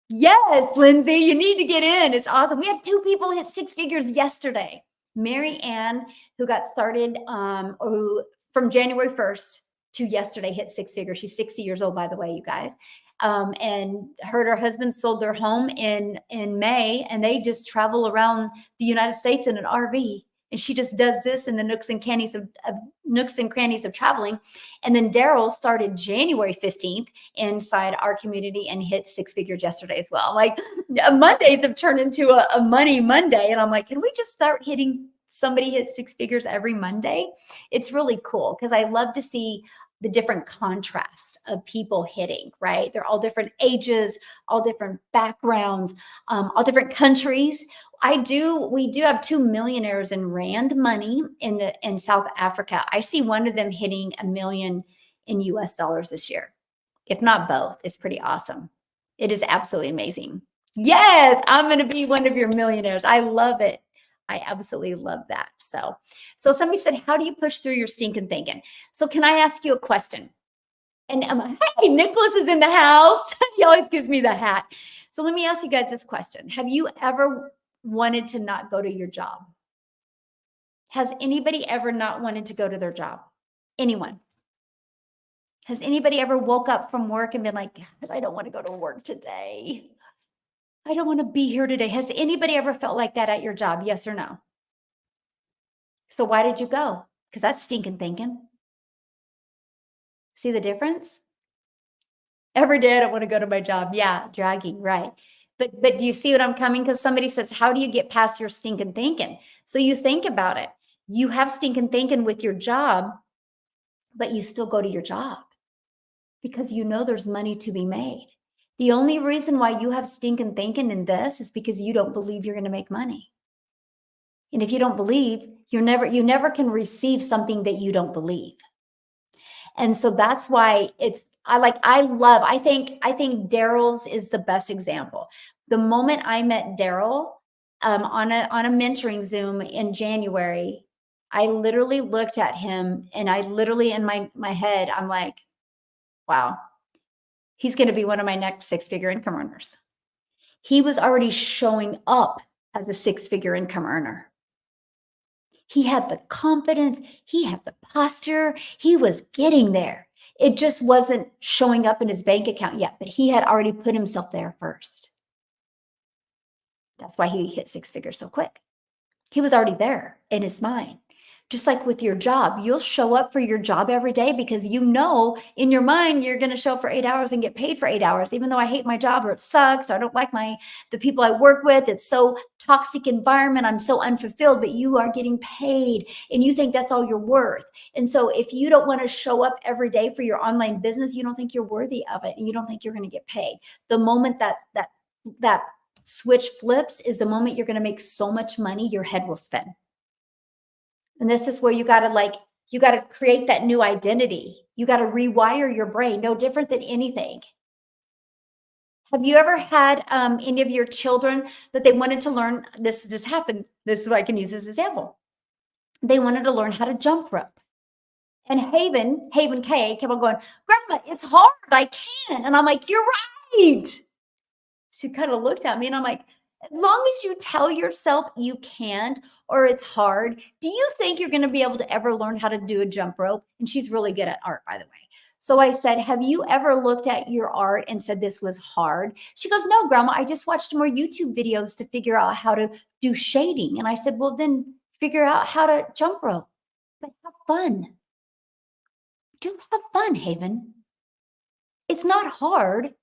yes, Lindsay, you need to get in. It's awesome. We had 2 people hit 6 figures yesterday. Mary Ann, who got started who from January 1st to yesterday hit 6 figures. She's 60 years old, by the way, you guys. And her husband sold their home in May, and they just travel around the United States in an RV. And she just does this in the nooks and crannies of traveling. And then Daryl started January 15th inside our community and hit 6 figures yesterday as well. Like, Mondays have turned into a money Monday. And I'm like, can we just start hitting somebody hit 6 figures every Monday? It's really cool because I love to see the different contrast of people hitting, right? They're all different ages, all different backgrounds, all different countries. We do have 2 millionaires in rand money in South Africa. I see one of them hitting $1 million in US dollars this year, if not both. It's pretty awesome. It is absolutely amazing. Yes, I'm going to be one of your millionaires. I love it. I absolutely love that. So somebody said, how do you push through your stinking thinking? So can I ask you a question? And hey, Nicholas is in the house. He always gives me the hat. So let me ask you guys this question. Have you ever wanted to not go to your job? Has anybody ever not wanted to go to their job? Anyone? Has anybody ever woke up from work and been like, God, I don't want to go to work today? I don't want to be here today. Has anybody ever felt like that at your job? Yes or no? So why did you go? Because that's stinking thinking. See the difference? Every day I don't want to go to my job. Yeah, dragging, right. But do you see what I'm coming? Because somebody says, how do you get past your stinking thinking? So you think about it. You have stinking thinking with your job, but you still go to your job because you know there's money to be made. The only reason why you have stinking thinking in this is because you don't believe you're going to make money. And if you don't believe, you never can receive something that you don't believe. And so that's why I think Daryl's is the best example. The moment I met Daryl on a mentoring Zoom in January, I literally looked at him and I literally in my head, I'm like, wow, he's going to be one of my next six-figure income earners. He was already showing up as a six-figure income earner. He had the confidence, he had the posture, he was getting there. It just wasn't showing up in his bank account yet, but he had already put himself there first. That's why he hit six figures so quick. He was already there in his mind. Just like with your job, you'll show up for your job every day because you know in your mind you're going to show up for 8 hours and get paid for 8 hours, even though I hate my job or it sucks or I don't like the people I work with. It's so toxic environment. I'm so unfulfilled, but you are getting paid and you think that's all you're worth. And so if you don't want to show up every day for your online business, you don't think you're worthy of it and you don't think you're going to get paid. The moment that switch flips is the moment you're going to make so much money, your head will spin. And this is where you got to create that new identity. You got to rewire your brain, no different than anything. Have you ever had any of your children that they wanted to learn? This just happened. This is what I can use as an example. They wanted to learn how to jump rope. And Haven K kept on going, Grandma, it's hard. I can't. And I'm like, you're right. She kind of looked at me and I'm like, as long as you tell yourself you can't or it's hard, do you think you're going to be able to ever learn how to do a jump rope? And she's really good at art, by the way. So I said, have you ever looked at your art and said this was hard? She goes, no, Grandma, I just watched more YouTube videos to figure out how to do shading. And I said, well, then figure out how to jump rope. But have fun. Just have fun, Haven. It's not hard.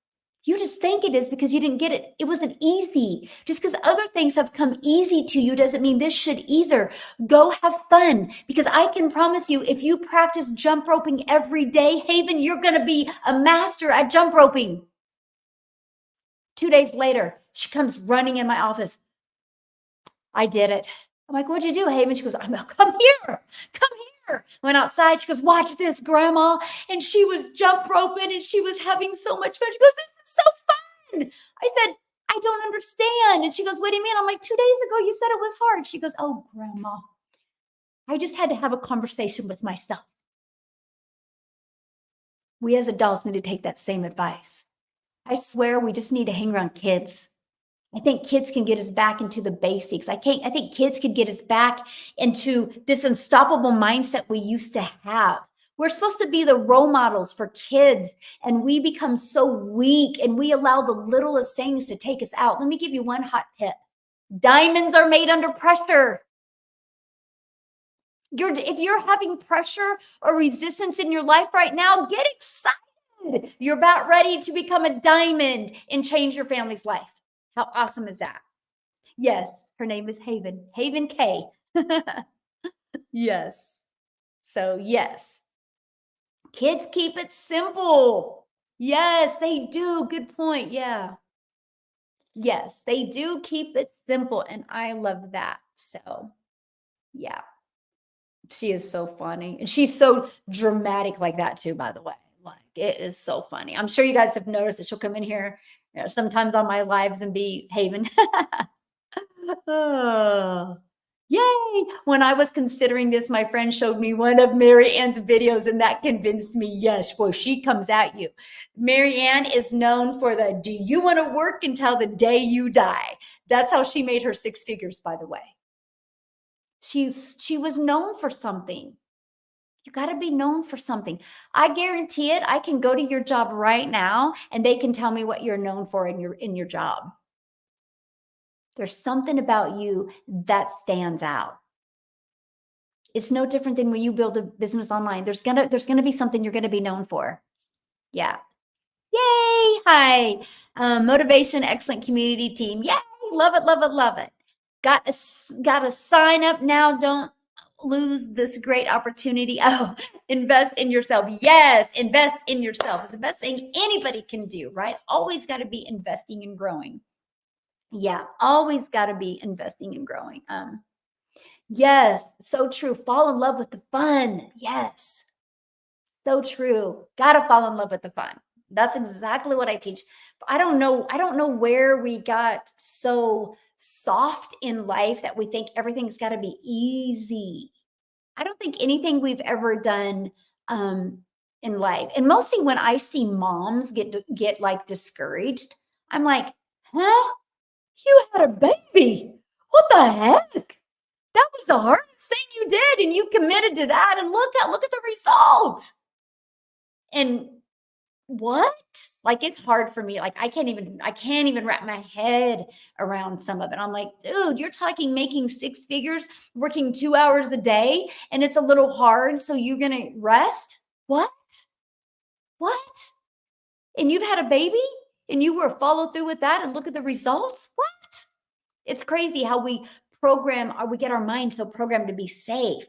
You just think it is because you didn't get it. It wasn't easy. Just because other things have come easy to you doesn't mean this should either. Go have fun because I can promise you, if you practice jump roping every day, Haven, you're going to be a master at jump roping. 2 days later, she comes running in my office. I did it. I'm like, what'd you do, Haven? She goes, come here. Come here. Went outside. She goes, watch this, Grandma. And she was jump roping and she was having so much fun. She goes, this is so fun. I said, I don't understand. And she goes, what do you mean? I'm like, 2 days ago, you said it was hard. She goes, oh, Grandma, I just had to have a conversation with myself. We as adults need to take that same advice. I swear we just need to hang around kids. I think kids can get us back into the basics. I think kids can get us back into this unstoppable mindset we used to have. We're supposed to be the role models for kids, and we become so weak and we allow the littlest things to take us out. Let me give you one hot tip. Diamonds are made under pressure. If you're having pressure or resistance in your life right now, get excited. You're about ready to become a diamond and change your family's life. How awesome is that? Yes, her name is Haven K. Yes. So, yes, kids keep it simple. Yes, they do. Good point. Yeah. Yes, they do keep it simple. And I love that. So, yeah, she is so funny. And she's so dramatic like that, too, by the way. Like, it is so funny. I'm sure you guys have noticed that she'll come in here sometimes on my lives and be Haven. Oh, yay. When I was considering this, my friend showed me one of Mary Ann's videos, and that convinced me, yes, boy, she comes at you. Mary Ann is known for the, do you want to work until the day you die? That's how she made her six figures, by the way. She was known for something. You got to be known for something. I guarantee it. I can go to your job right now and they can tell me what you're known for in your job. There's something about you that stands out. It's no different than when you build a business online. There's gonna be something you're gonna be known for. Yeah. Yay! Hi, motivation, excellent community team. Yay! Love it, love it, love it. Got to sign up now. Don't lose this great opportunity. Oh, invest in yourself. Yes, invest in yourself. It's the best thing anybody can do, right? Always got to be investing and growing. Yeah, always got to be investing and growing. Yes, so true. Fall in love with the fun. Yes. So true. Gotta fall in love with the fun. That's exactly what I teach. I don't know where we got so soft in life that we think everything's got to be easy. I don't think anything we've ever done um in life. And mostly when I see moms get like discouraged, I'm like, "Huh? You had a baby. What the heck? That was the hardest thing you did and you committed to that and look at the result." And what? Like, it's hard for me. Like, I can't even wrap my head around some of it. I'm like, dude, you're talking making six figures, working 2 hours a day, and it's a little hard. So you're gonna rest? What? What? And you've had a baby and you were follow through with that and look at the results? What? It's crazy how we program or we get our mind so programmed to be safe.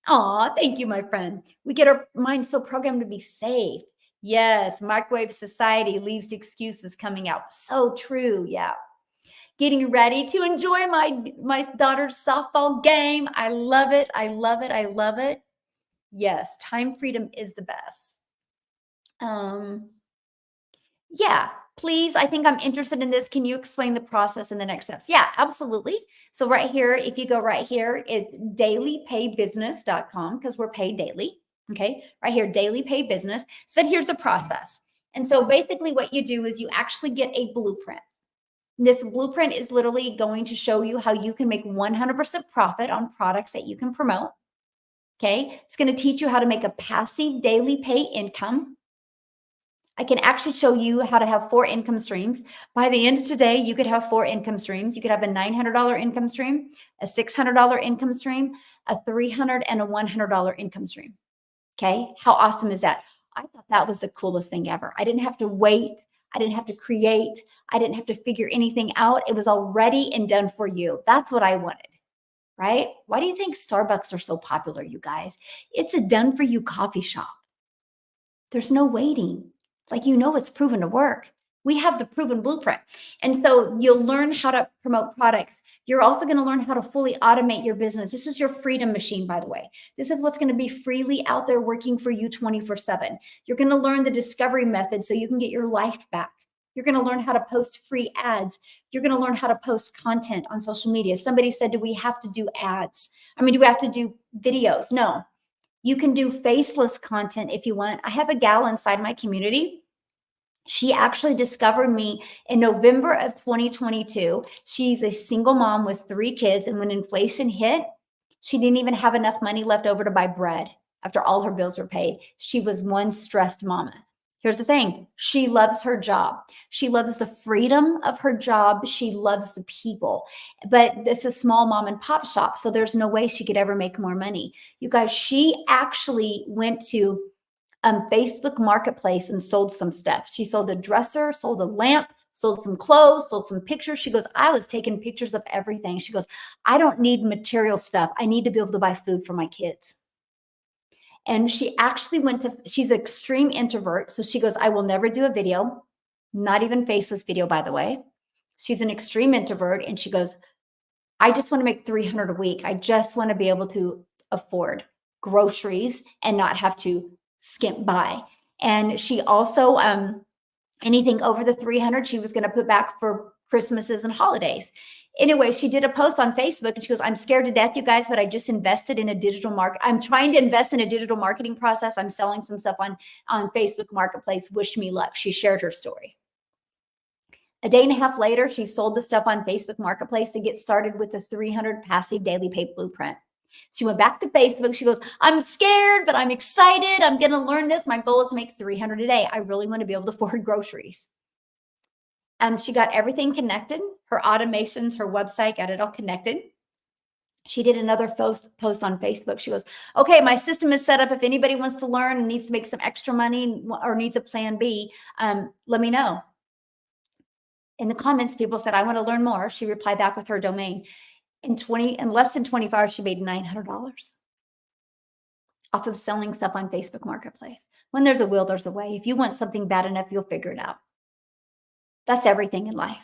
Aw, thank you, my friend. We get our mind so programmed to be safe. Yes, microwave society leads to excuses coming out. So true. Yeah. Getting ready to enjoy my daughter's softball game. I love it. I love it. I love it. Yes, time freedom is the best. Um, yeah, please. I think I'm interested in this. Can you explain the process and the next steps? Yeah, absolutely. So right here, if you go right here is dailypaybusiness.com because we're paid daily. Okay, right here, daily pay business. So here's the process. And so basically what you do is you actually get a blueprint. This blueprint is literally going to show you how you can make 100% profit on products that you can promote. Okay, it's going to teach you how to make a passive daily pay income. I can actually show you how to have 4 income streams. By the end of today, you could have 4 income streams. You could have a $900 income stream, a $600 income stream, a $300 and a $100 income stream. Okay. How awesome is that? I thought that was the coolest thing ever. I didn't have to wait. I didn't have to create. I didn't have to figure anything out. It was already and done for you. That's what I wanted, right? Why do you think Starbucks are so popular, you guys? It's a done for you coffee shop. There's no waiting. Like, it's proven to work. We have the proven blueprint. And so you'll learn how to promote products. You're also going to learn how to fully automate your business. This is your freedom machine, by the way. This is what's going to be freely out there working for you 24/7. You're going to learn the discovery method so you can get your life back. You're going to learn how to post free ads. You're going to learn how to post content on social media. Somebody said, do we have to do ads? I mean, do we have to do videos? No. You can do faceless content if you want. I have a gal inside my community. She actually discovered me in November of 2022. She's a single mom with 3 kids. And when inflation hit, she didn't even have enough money left over to buy bread after all her bills were paid. She was one stressed mama. Here's the thing. She loves her job. She loves the freedom of her job. She loves the people, but it's a small mom and pop shop. So there's no way she could ever make more money. You guys, she actually went to Facebook Marketplace and sold some stuff. She sold a dresser, sold a lamp, sold some clothes, sold some pictures. She goes, I was taking pictures of everything. She goes, I don't need material stuff. I need to be able to buy food for my kids. And she actually she's an extreme introvert. So she goes, I will never do a video, not even faceless video, by the way. She's an extreme introvert. And she goes, I just want to make 300 a week. I just want to be able to afford groceries and not have to skimp by. And she also, anything over the 300, she was going to put back for Christmases and holidays. Anyway, she did a post on Facebook and she goes, I'm scared to death, you guys, but I just invested in a digital market. I'm trying to invest in a digital marketing process. I'm selling some stuff on Facebook Marketplace. Wish me luck. She shared her story. A day and a half later, she sold the stuff on Facebook Marketplace to get started with the 300 passive daily pay blueprint. She went back to Facebook. She goes, I'm scared, but I'm excited. I'm going to learn this. My goal is to make 300 a day. I really want to be able to afford groceries. She got everything connected, her automations, her website, got it all connected. She did another post on Facebook. She goes, okay, my system is set up. If anybody wants to learn and needs to make some extra money or needs a plan B, let me know. In the comments, people said, I want to learn more. She replied back with her domain. In less than 24 hours, she made $900 off of selling stuff on Facebook Marketplace. When there's a will, there's a way. If you want something bad enough, you'll figure it out. That's everything in life,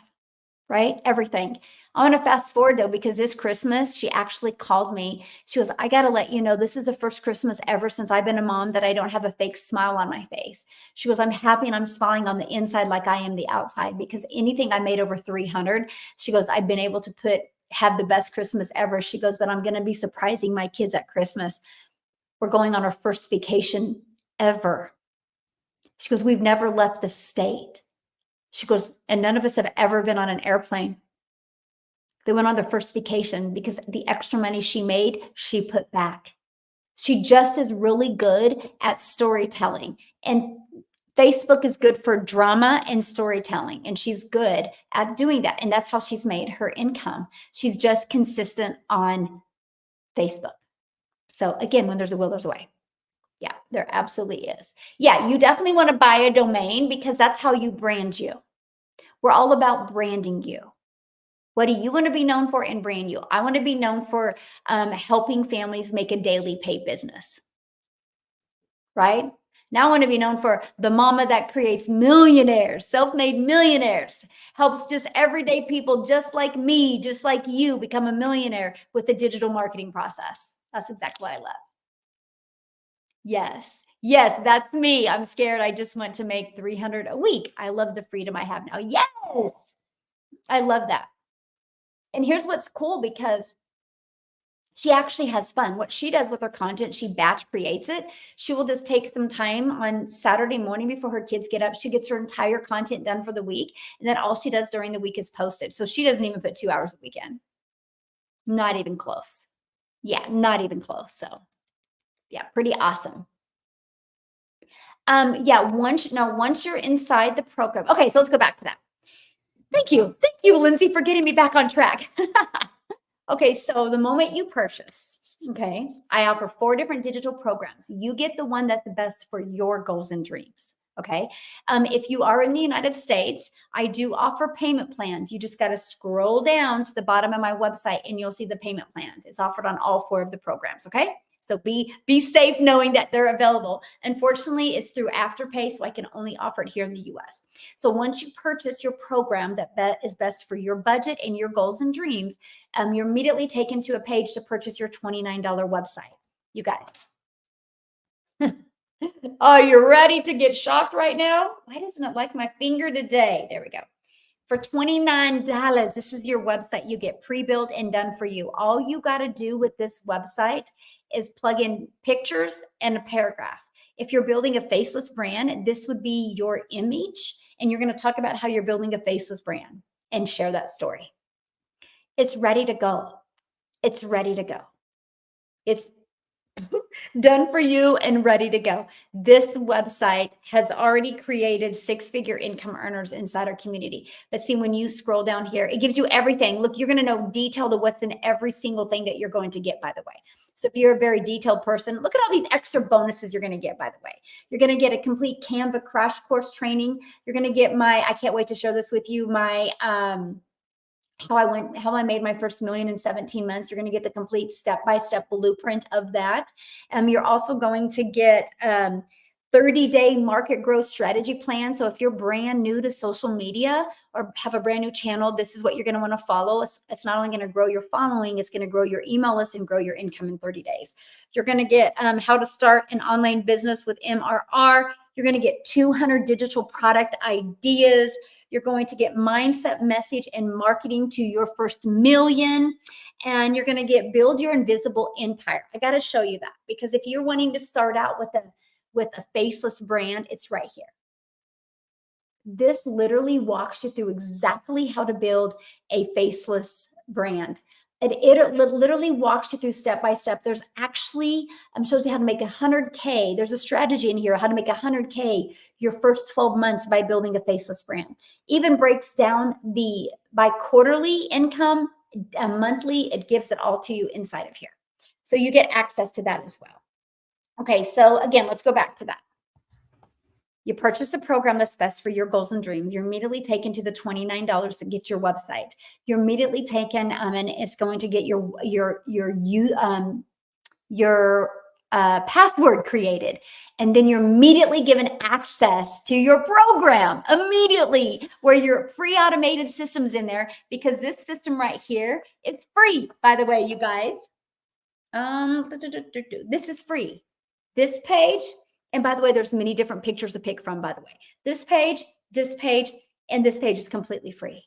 right? Everything. I want to fast forward though, because this Christmas, she actually called me. She goes, I got to let you know, this is the first Christmas ever since I've been a mom that I don't have a fake smile on my face. She goes, I'm happy and I'm smiling on the inside like I am the outside, because anything I made over 300, she goes, I've been able to have the best Christmas ever. She goes, but I'm going to be surprising my kids at Christmas. We're going on our first vacation ever. She goes, we've never left the state. She goes, and none of us have ever been on an airplane. They went on their first vacation because the extra money she made, she put back. She just is really good at storytelling. And Facebook is good for drama and storytelling. And she's good at doing that. And that's how she's made her income. She's just consistent on Facebook. So again, when there's a will, there's a way. Yeah, there absolutely is. Yeah, you definitely want to buy a domain because that's how you brand you. We're all about branding you. What do you want to be known for and brand you? I want to be known for helping families make a daily pay business, right? Now I want to be known for the mama that creates millionaires, self-made millionaires, helps just everyday people just like me, just like you, become a millionaire with the digital marketing process. That's exactly what I love. Yes. Yes, that's me. I'm scared. I just want to make 300 a week. I love the freedom I have now. Yes. I love that. And here's what's cool, because she actually has fun. What she does with her content, she batch creates it. She will just take some time on Saturday morning before her kids get up. She gets her entire content done for the week. And then all she does during the week is post it. So she doesn't even put 2 hours a week in. Not even close. Yeah, not even close. So yeah, pretty awesome. Yeah, once you're inside the program. Okay, so let's go back to that. Thank you, Lindsay, for getting me back on track. Okay, so the moment you purchase, okay, I offer 4 different digital programs. You get the one that's the best for your goals and dreams. Okay. If you are in the United States, I do offer payment plans. You just got to scroll down to the bottom of my website and you'll see the payment plans. It's offered on all 4 of the programs. Okay. So be safe knowing that they're available. Unfortunately, it's through Afterpay, so I can only offer it here in the US. So once you purchase your program that is best for your budget and your goals and dreams, you're immediately taken to a page to purchase your $29 website. You got it. Oh, you're ready to get shocked right now? Why doesn't it like my finger today? There we go. For $29, this is your website. You get pre-built and done for you. All you got to do with this website is plug in pictures and a paragraph. If you're building a faceless brand, this would be your image, and you're going to talk about how you're building a faceless brand and share that story. It's ready to go. It's ready to go. It's done for you and ready to go. This website has already created 6-figure income earners inside our community. But see, when you scroll down here, it gives you everything. Look, you're going to know detail to what's in every single thing that you're going to get, by the way. So if you're a very detailed person, look at all these extra bonuses you're going to get, by the way. You're going to get a complete Canva crash course training. You're going to get I can't wait to share this with you, my, how I made my first million in 17 months. You're going to get the complete step-by-step blueprint of that. You're also going to get 30-day market growth strategy plan. So if you're brand new to social media or have a brand new channel, this is what you're going to want to follow. It's not only going to grow your following, it's going to grow your email list and grow your income in 30 days. You're going to get how to start an online business with MRR. You're going to get 200 digital product ideas. You're going to get mindset, message, and marketing to your first million. And you're going to get build your invisible empire. I got to show you that, because if you're wanting to start out with a faceless brand, it's right here. This literally walks you through exactly how to build a faceless brand. It literally walks you through step by step. There's actually, shows you how to make 100K. There's a strategy in here, how to make 100K your first 12 months by building a faceless brand. Even breaks down the by quarterly income, monthly, it gives it all to you inside of here. So you get access to that as well. Okay, so again, let's go back to that. You purchase a program that's best for your goals and dreams. You're immediately taken to the $29 to get your website. You're immediately taken, and it's going to get your password created, and then you're immediately given access to your program immediately, where your free automated systems in there, because this system right here is free, by the way, you guys. This is free. This page. And by the way, there's many different pictures to pick from, by the way. This page, and this page is completely free.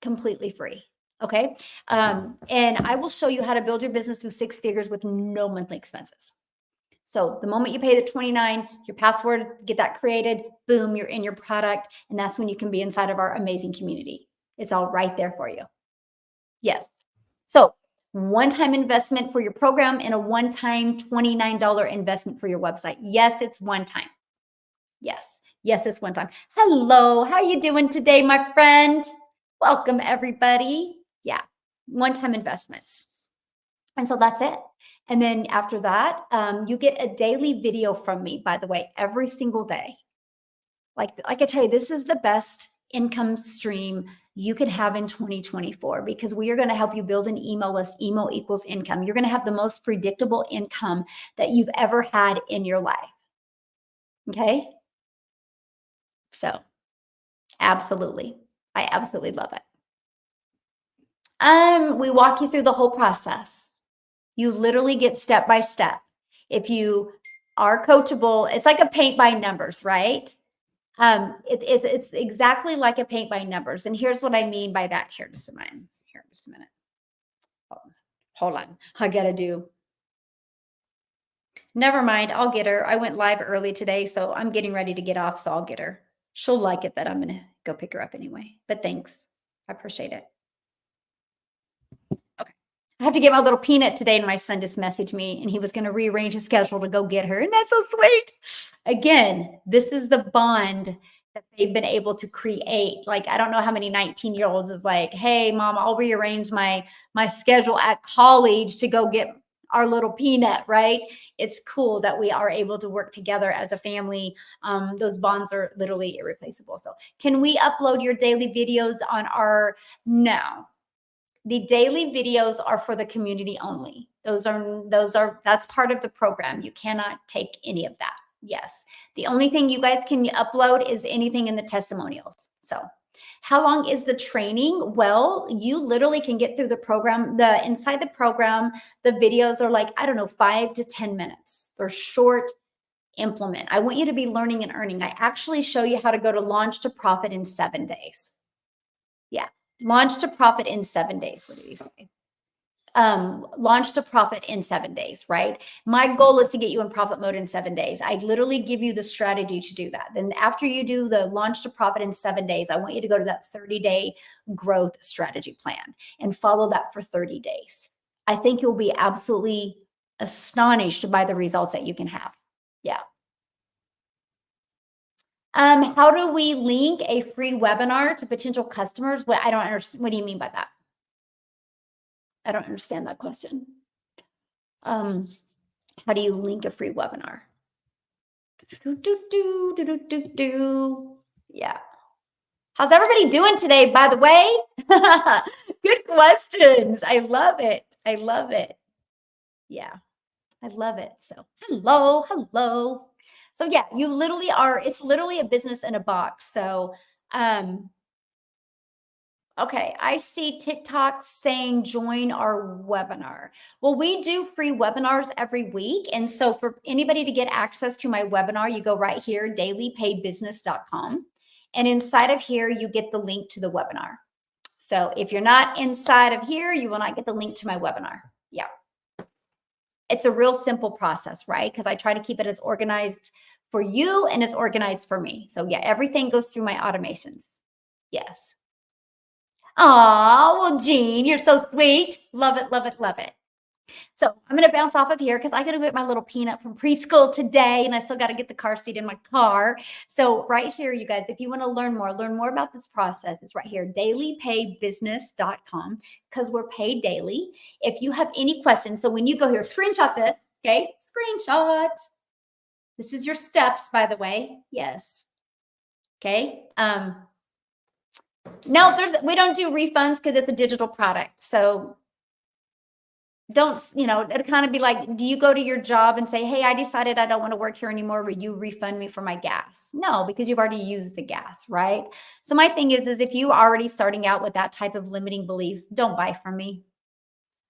Completely free. Okay. And I will show you how to build your business to 6 figures with no monthly expenses. So the moment you pay the $29, your password, get that created, boom, you're in your product. And that's when you can be inside of our amazing community. It's all right there for you. Yes. So one-time investment for your program and a one-time $29 investment for your website. Yes, it's one time. Yes, it's one time. Hello, how are you doing today, my friend? Welcome, everybody. Yeah, one-time investments. And so that's it. And then after that, you get a daily video from me, by the way, every single day. Like I tell you, this is the best income stream you could have in 2024, because we are going to help you build an email list. Email equals income. You're going to have the most predictable income that you've ever had in your life. Okay. So absolutely. I absolutely love it. We walk you through the whole process. You literally get step by step. If you are coachable, it's like a paint by numbers, right? It's exactly like a paint by numbers. And here's what I mean by that. Here, just a minute. Hold on. I gotta do. Never mind. I'll get her. I went live early today, so I'm getting ready to get off. So I'll get her. She'll like it that I'm gonna go pick her up anyway. But thanks. I appreciate it. Okay. I have to get my little peanut today, and my son just messaged me, and he was going to rearrange his schedule to go get her. And that's so sweet. Again, this is the bond that they've been able to create. Like, I don't know how many 19-year-olds is like, hey, mom, I'll rearrange my schedule at college to go get our little peanut, right? It's cool that we are able to work together as a family. Those bonds are literally irreplaceable. So can we upload your daily videos on our, no. The daily videos are for the community only. That's part of the program. You cannot take any of that. Yes. The only thing you guys can upload is anything in the testimonials. So how long is the training? Well, you literally can get through the program. Inside the program, the videos are like, I don't know, 5 to 10 minutes. They're short. Implement. I want you to be learning and earning. I actually show you how to go to launch to profit in 7 days. Yeah. Launch to profit in 7 days. What did he say? Launch to profit in 7 days, right? My goal is to get you in profit mode in 7 days. I literally give you the strategy to do that. Then after you do the launch to profit in 7 days, I want you to go to that 30-day growth strategy plan and follow that for 30 days. I think you'll be absolutely astonished by the results that you can have. Yeah. How do we link a free webinar to potential customers? I don't understand. What do you mean by that? I don't understand that question. How do you link a free webinar? Yeah. How's everybody doing today, by the way? Good questions. I love it. I love it. Yeah, I love it. So hello. So yeah, you literally are, it's literally a business in a box. So, okay, I see TikTok saying join our webinar. Well, we do free webinars every week. And so for anybody to get access to my webinar, you go right here, dailypaybusiness.com. And inside of here, you get the link to the webinar. So if you're not inside of here, you will not get the link to my webinar. Yeah. It's a real simple process, right? Because I try to keep it as organized for you and as organized for me. So yeah, everything goes through my automations. Yes. Aw, well, Jean, you're so sweet. Love it, love it, love it. So I'm going to bounce off of here because I got to get my little peanut from preschool today, and I still got to get the car seat in my car. So right here, you guys, if you want to learn more about this process, it's right here, dailypaybusiness.com, because we're paid daily. If you have any questions, so when you go here, screenshot this, okay? Screenshot. This is your steps, by the way. Yes. Okay. No, we don't do refunds because it's a digital product. So don't, it'll kind of be like, do you go to your job and say, hey, I decided I don't want to work here anymore. Will you refund me for my gas? No, because you've already used the gas, right? So my thing is if you are already starting out with that type of limiting beliefs, don't buy from me.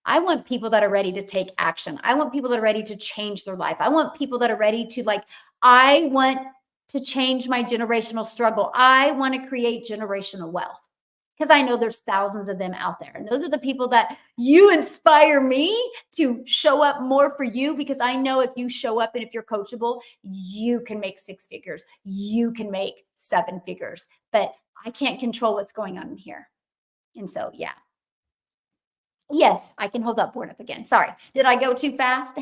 I want people that are ready to take action. I want people that are ready to change their life. I want people that are ready to I want to change my generational struggle. I want to create generational wealth because I know there's thousands of them out there. And those are the people that you inspire me to show up more for you, because I know if you show up and if you're coachable, you can make 6 figures. You can make 7 figures, but I can't control what's going on in here. And so, yeah. Yes, I can hold that board up again. Sorry. Did I go too fast?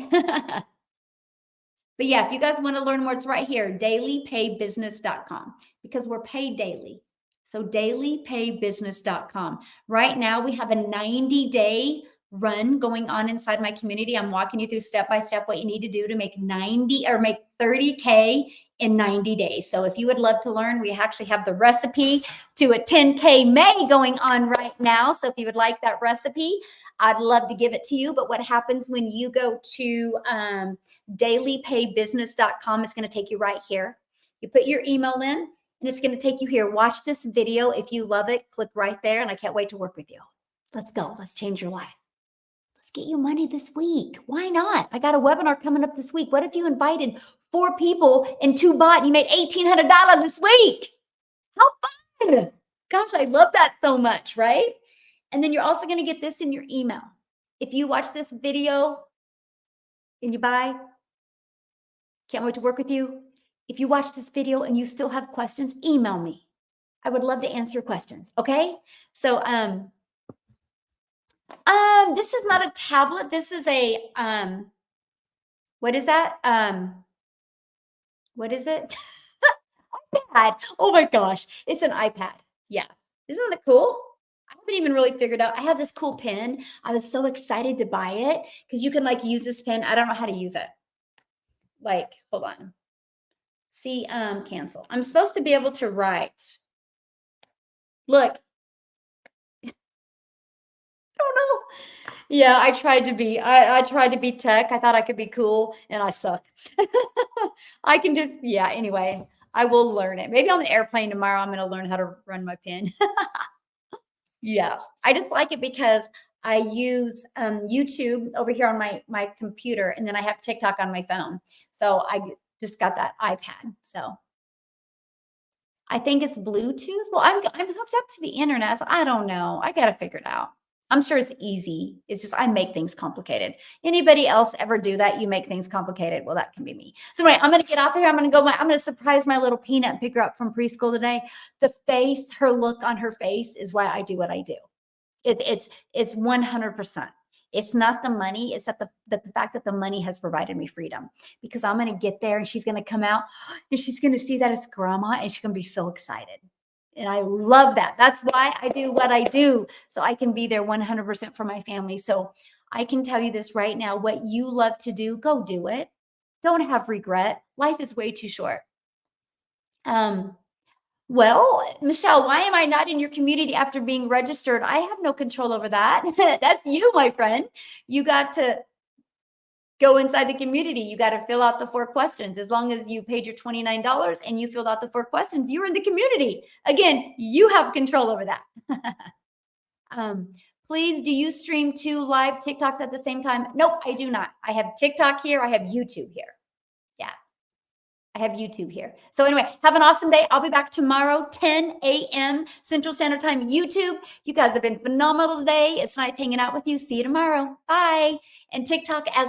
But yeah, if you guys want to learn more, it's right here, dailypaybusiness.com, because we're paid daily. So dailypaybusiness.com. Right now, we have a 90-day run going on inside my community. I'm walking you through step by step what you need to do to make 30K in 90 days. So if you would love to learn, we actually have the recipe to a 10K May going on right now. So if you would like that recipe, I'd love to give it to you. But what happens when you go to dailypaybusiness.com, it's going to take you right here. You put your email in and it's going to take you here. Watch this video. If you love it, click right there. And I can't wait to work with you. Let's go. Let's change your life. Let's get you money this week. Why not? I got a webinar coming up this week. What if you invited 4 people and 2 bought and you made $1,800 this week? How fun. Gosh, I love that so much, right? And then you're also going to get this in your email. If you watch this video and you buy, can't wait to work with you. If you watch this video and you still have questions, email me. I would love to answer your questions. Okay. So, this is not a tablet. This is a, what is that? What is it? iPad. Oh my gosh. It's an iPad. Yeah. Isn't that cool? I haven't even really figured out. I have this cool pen. I was so excited to buy it because you can use this pen. I don't know how to use it. Hold on. See, cancel. I'm supposed to be able to write. Look. Oh no. Yeah, I tried to be. I tried to be tech. I thought I could be cool, and I suck. I can just, yeah. Anyway, I will learn it. Maybe on the airplane tomorrow, I'm going to learn how to run my pen. Yeah, I just like it because I use YouTube over here on my computer, and then I have TikTok on my phone. So I just got that iPad. So I think it's Bluetooth. Well, I'm hooked up to the internet, so I don't know. I got to figure it out. I'm sure it's easy. It's just I make things complicated. Anybody else ever do that? You make things complicated. Well, that can be me. So anyway, I'm going to get off here. I'm going to surprise my little peanut and pick her up from preschool today. The face, her look on her face is why I do what I do. It's 100%. It's not the money. It's that the fact that the money has provided me freedom, because I'm going to get there and she's going to come out and she's going to see that it's grandma and she's going to be so excited. And I love that. That's why I do what I do. So I can be there 100% for my family. So I can tell you this right now, what you love to do, go do it. Don't have regret. Life is way too short. Well, Michelle, why am I not in your community after being registered? I have no control over that. That's you, my friend. You got to go inside the community. You got to fill out the 4 questions. As long as you paid your $29 and you filled out the 4 questions, you're in the community. Again, you have control over that. Please, do you stream 2 live TikToks at the same time? Nope, I do not. I have TikTok here. I have YouTube here. Yeah, I have YouTube here. So anyway, have an awesome day. I'll be back tomorrow, 10 a.m. Central Standard Time, YouTube. You guys have been phenomenal today. It's nice hanging out with you. See you tomorrow. Bye. And TikTok as